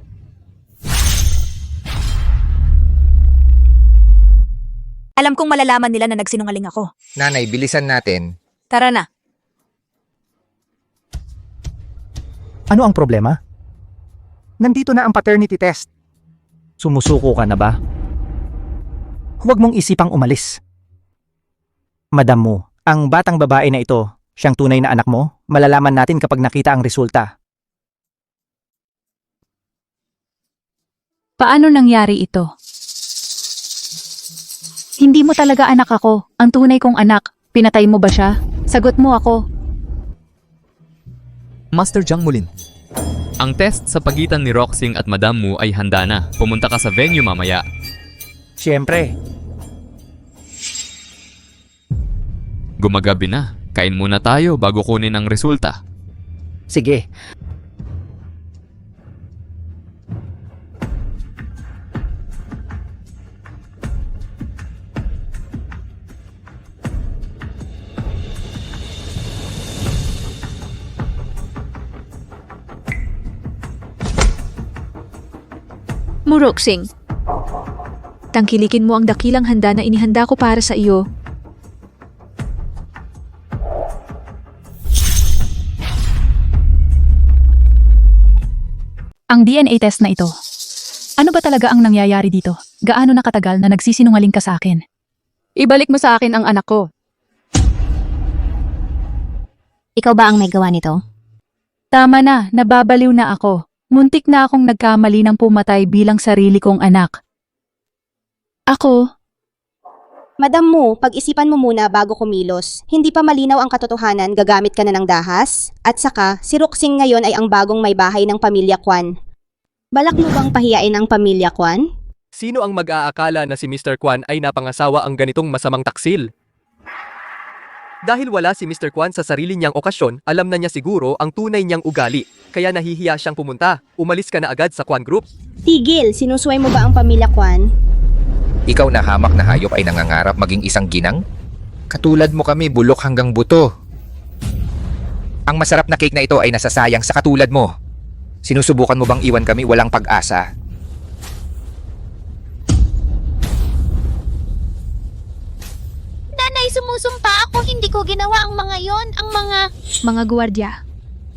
Alam kong malalaman nila na nagsinungaling ako. Nanay, bilisan natin. Tara na. Ano ang problema? Nandito na ang paternity test. Sumusuko ka na ba? Huwag mong isipang umalis. Madam Mu, ang batang babae na ito, siyang tunay na anak mo, malalaman natin kapag nakita ang resulta. Paano nangyari ito? Hindi mo talaga anak ako. Ang tunay kong anak. Pinatay mo ba siya? Sagot mo ako. Master Jiang Mulin. Ang test sa pagitan ni Roxing at Madam Mu ay handa na. Pumunta ka sa venue mamaya. Siyempre. Gumagabi na. Kain muna tayo bago kunin ang resulta. Sige. Muroxing, tangkilikin mo ang dakilang handa na inihanda ko para sa iyo. Ang DNA test na ito. Ano ba talaga ang nangyayari dito? Gaano na katagal na nagsisinungaling ka sa akin? Ibalik mo sa akin ang anak ko. Ikaw ba ang may gawa nito? Tama na, nababaliw na ako. Muntik na akong nagkamali ng pumatay bilang sarili kong anak. Ako, Madam Mu, pag-isipan mo muna bago kumilos. Hindi pa malinaw ang katotohanan, gagamit ka na ng dahas. At saka, si Roxing ngayon ay ang bagong may bahay ng pamilya Kwan. Balak mo bang pahiyain ang pamilya Kwan? Sino ang mag-aakala na si Mr. Kwan ay napangasawa ang ganitong masamang taksil? Dahil wala si Mr. Kwan sa sarili niyang okasyon, alam na niya siguro ang tunay niyang ugali. Kaya nahihiya siyang pumunta. Umalis ka na agad sa Kwan Group. Tigil, sinusway mo ba ang pamilya Kwan? Ikaw na hamak na hayop ay nangangarap maging isang ginang? Katulad mo kami, bulok hanggang buto. Ang masarap na cake na ito ay nasasayang sa katulad mo. Sinusubukan mo bang iwan kami walang pag-asa? Nanay, sumusumpa ako. Hindi ko ginawa ang mga yon. Ang Mga guwardiya,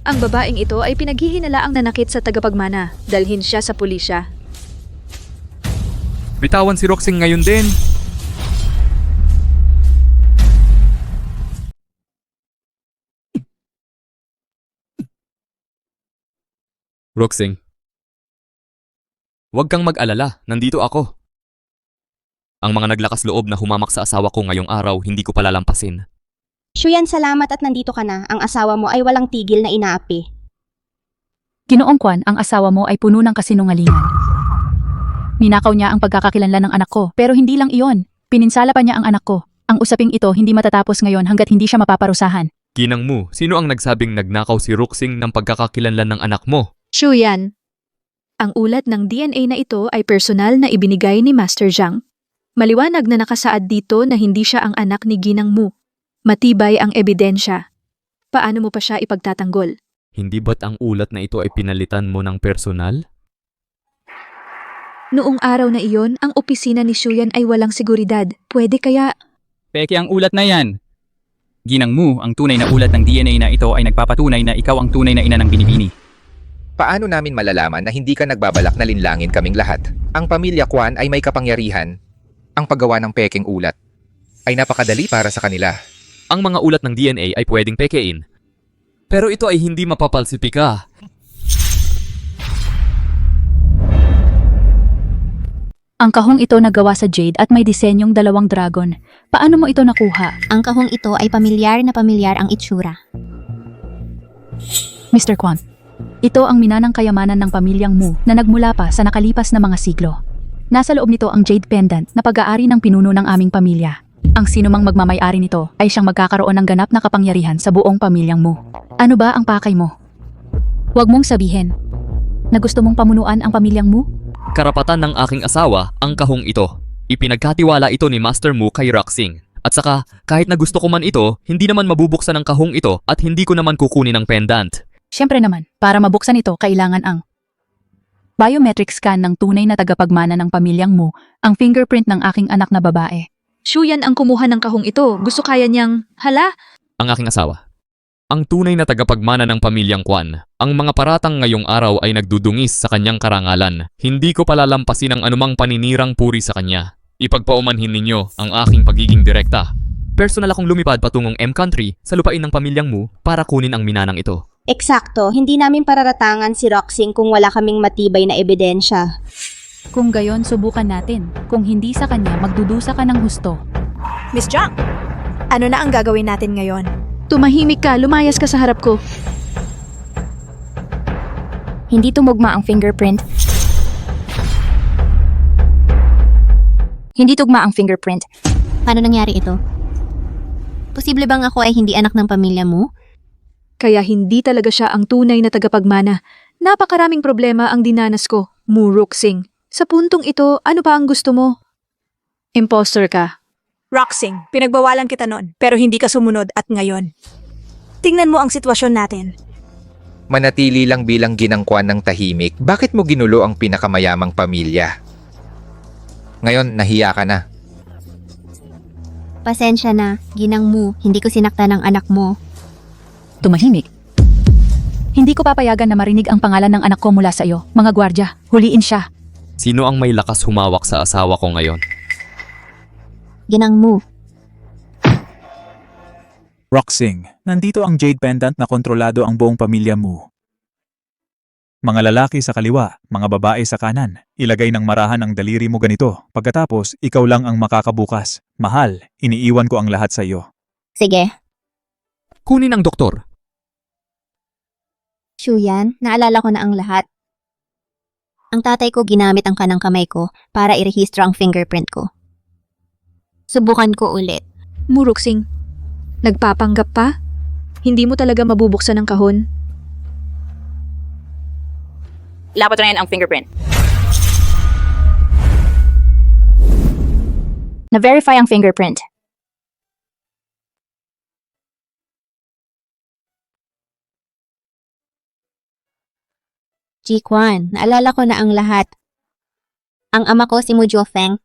ang babaeng ito ay pinaghihinalaang nanakit sa tagapagmana. Dalhin siya sa pulisya. Bitawan si Roxing ngayon din. Roxing. Huwag kang mag-alala, nandito ako. Ang mga naglakas loob na humamak sa asawa ko ngayong araw, hindi ko palalampasin. Shuyan, salamat at nandito ka na. Ang asawa mo ay walang tigil na inaapi. Ginoong Kwan, ang asawa mo ay puno ng kasinungalingan. Ninakaw niya ang pagkakakilanlan ng anak ko, pero hindi lang iyon. Pininsala pa niya ang anak ko. Ang usaping ito hindi matatapos ngayon hanggat hindi siya mapaparusahan. Ginang Mu, sino ang nagsabing nagnakaw si Roxing ng pagkakakilanlan ng anak mo? Shuyan, ang ulat ng DNA na ito ay personal na ibinigay ni Master Jiang. Maliwanag na nakasaad dito na hindi siya ang anak ni Ginang Mu. Matibay ang ebidensya. Paano mo pa siya ipagtatanggol? Hindi ba't ang ulat na ito ay pinalitan mo ng personal? Noong araw na iyon, ang opisina ni Shuyan ay walang seguridad. Pwede kaya... Peke ang ulat na yan. Ginang Mu, ang tunay na ulat ng DNA na ito ay nagpapatunay na ikaw ang tunay na ina ng Binibini. Paano namin malalaman na hindi ka nagbabalak na linlangin kaming lahat? Ang pamilya Kwan ay may kapangyarihan. Ang paggawa ng pekeng ulat ay napakadali para sa kanila. Ang mga ulat ng DNA ay pwedeng pekein. Pero ito ay hindi mapapalsipika. Ang kahong ito nagawa sa jade at may disenyong 2 dragon. Paano mo ito nakuha? Ang kahong ito ay pamilyar na pamilyar ang itsura. Mr. Kwan, ito ang minanang kayamanan ng pamilyang Mu na nagmula pa sa nakalipas na mga siglo. Nasa loob nito ang jade pendant na pag-aari ng pinuno ng aming pamilya. Ang sinumang magmamay-ari nito ay siyang magkakaroon ng ganap na kapangyarihan sa buong pamilyang Mu. Ano ba ang pakay mo? Huwag mong sabihin na gusto mong pamunuan ang pamilyang Mu? Karapatan ng aking asawa ang kahong ito. Ipinagkatiwala ito ni Master Mu kay Roxing. At saka, kahit na gusto ko man ito, hindi naman mabubuksan ang kahong ito at hindi ko naman kukunin ang pendant. Siyempre naman, para mabuksan ito, kailangan ang biometric scan ng tunay na tagapagmana ng pamilyang Mu, ang fingerprint ng aking anak na babae. Shuyan ang kumuha ng kahong ito. Gusto kaya niyang... Hala? Ang aking asawa. Ang tunay na tagapagmana ng pamilyang Kwan. Ang mga paratang ngayong araw ay nagdudungis sa kanyang karangalan. Hindi ko palalampasin ang anumang paninirang puri sa kanya. Ipagpaumanhin ninyo ang aking pagiging direkta. Personal akong lumipad patungong M-Country sa lupain ng pamilyang Mu para kunin ang minanang ito. Eksakto, hindi namin pararatangan si Roxing kung wala kaming matibay na ebidensya. Kung gayon, subukan natin. Kung hindi sa kanya, magdudusa ka ng husto. Miss Jang, ano na ang gagawin natin ngayon? Tumahimik ka, lumayas ka sa harap ko. Hindi tumugma ang fingerprint. Hindi tugma ang fingerprint. Paano nangyari ito? Posible bang ako ay hindi anak ng pamilya mo? Kaya hindi talaga siya ang tunay na tagapagmana. Napakaraming problema ang dinanas ko, Mu Ruxing. Sa puntong ito, ano pa ang gusto mo? Imposter ka. Roxing, pinagbawalan kita noon, pero hindi ka sumunod at ngayon. Tingnan mo ang sitwasyon natin. Manatili lang bilang ginangkuan ng tahimik. Bakit mo ginulo ang pinakamayamang pamilya? Ngayon, nahiya ka na. Pasensya na, ginang mo, hindi ko sinaktan ng anak mo. Tumahimik. Hindi ko papayagan na marinig ang pangalan ng anak ko mula sa iyo. Mga gwardya, huliin siya. Sino ang may lakas humawak sa asawa ko ngayon? Ginang mo. Roxing, nandito ang jade pendant na kontrolado ang buong pamilya mo. Mga lalaki sa kaliwa, mga babae sa kanan. Ilagay ng marahan ang daliri mo ganito. Pagkatapos, ikaw lang ang makakabukas. Mahal, iniiwan ko ang lahat sa iyo. Sige. Kunin ang doktor. Shuyan, naalala ko na ang lahat. Ang tatay ko ginamit ang kanang kamay ko para irehistro ang fingerprint ko. Subukan ko ulit. Mu Ruxing, nagpapanggap pa? Hindi mo talaga mabubuksan ang kahon? Lapatunayan ang fingerprint. Na-verify ang fingerprint. Ji-Kwan, naalala ko na ang lahat. Ang ama ko si Mu Jiofeng.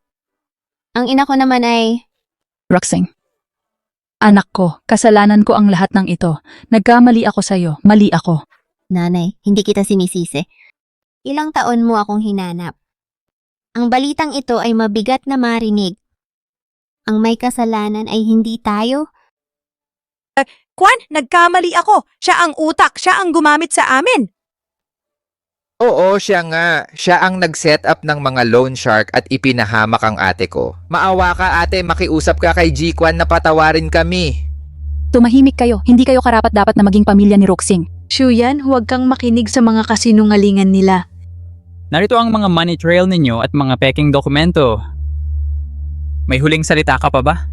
Ang ina ko naman ay... Roxing. Anak ko, kasalanan ko ang lahat ng ito. Nagkamali ako sa iyo, mali ako. Nanay, hindi kita sinisisi. Ilang taon mo akong hinanap. Ang balitang ito ay mabigat na marinig. Ang may kasalanan ay hindi tayo. Kwan, nagkamali ako. Siya ang utak, siya ang gumamit sa amin. Oo, siya nga. Siya ang nag-set up ng mga loan shark at ipinahamak ang ate ko. Maawa ka ate, makiusap ka kay Ji-Kwan na patawarin kami. Tumahimik kayo, hindi kayo karapat-dapat na maging pamilya ni Roxing. Shuyan, huwag kang makinig sa mga kasinungalingan nila. Narito ang mga money trail ninyo at mga peking dokumento. May huling salita ka pa ba?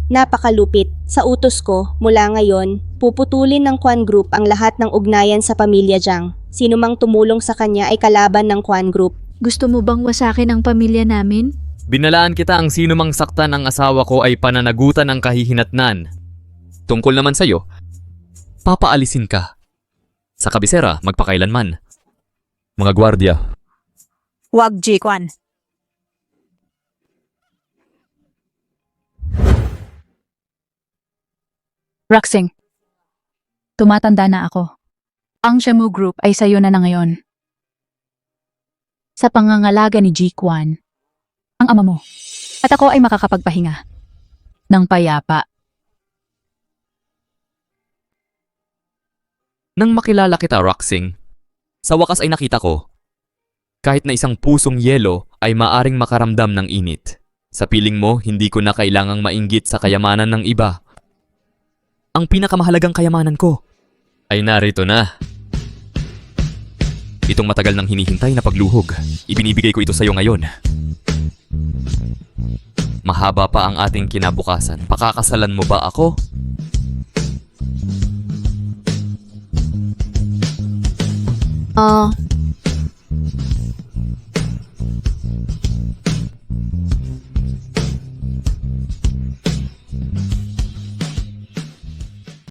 Napakalupit. Sa utos ko, mula ngayon, puputulin ng Kwan Group ang lahat ng ugnayan sa pamilya Jiang. Sino mang tumulong sa kanya ay kalaban ng Kwan Group. Gusto mo bang wasakin ang pamilya namin? Binalaan kita ang sino mang saktan ng asawa ko ay pananagutan ng kahihinatnan. Tungkol naman sa'yo, papaalisin ka. Sa kabisera, magpakailanman. Mga gwardya. Huwag, Ji-Kwan. Roxing. Tumatanda na ako. Ang Shamu Group ay sayo na ngayon. Sa pangangalaga ni Ji-Kwan, ang ama mo, at ako ay makakapagpahinga ng payapa. Nang makilala kita, Roxing, sa wakas ay nakita ko, kahit na isang pusong yelo ay maaring makaramdam ng init. Sa piling mo, hindi ko na kailangang mainggit sa kayamanan ng iba. Ang pinakamahalagang kayamanan ko ay narito na. Itong matagal nang hinihintay na pagluhog, ibinibigay ko ito sa iyo ngayon. Mahaba pa ang ating kinabukasan. Pakakasalan mo ba ako? Oh,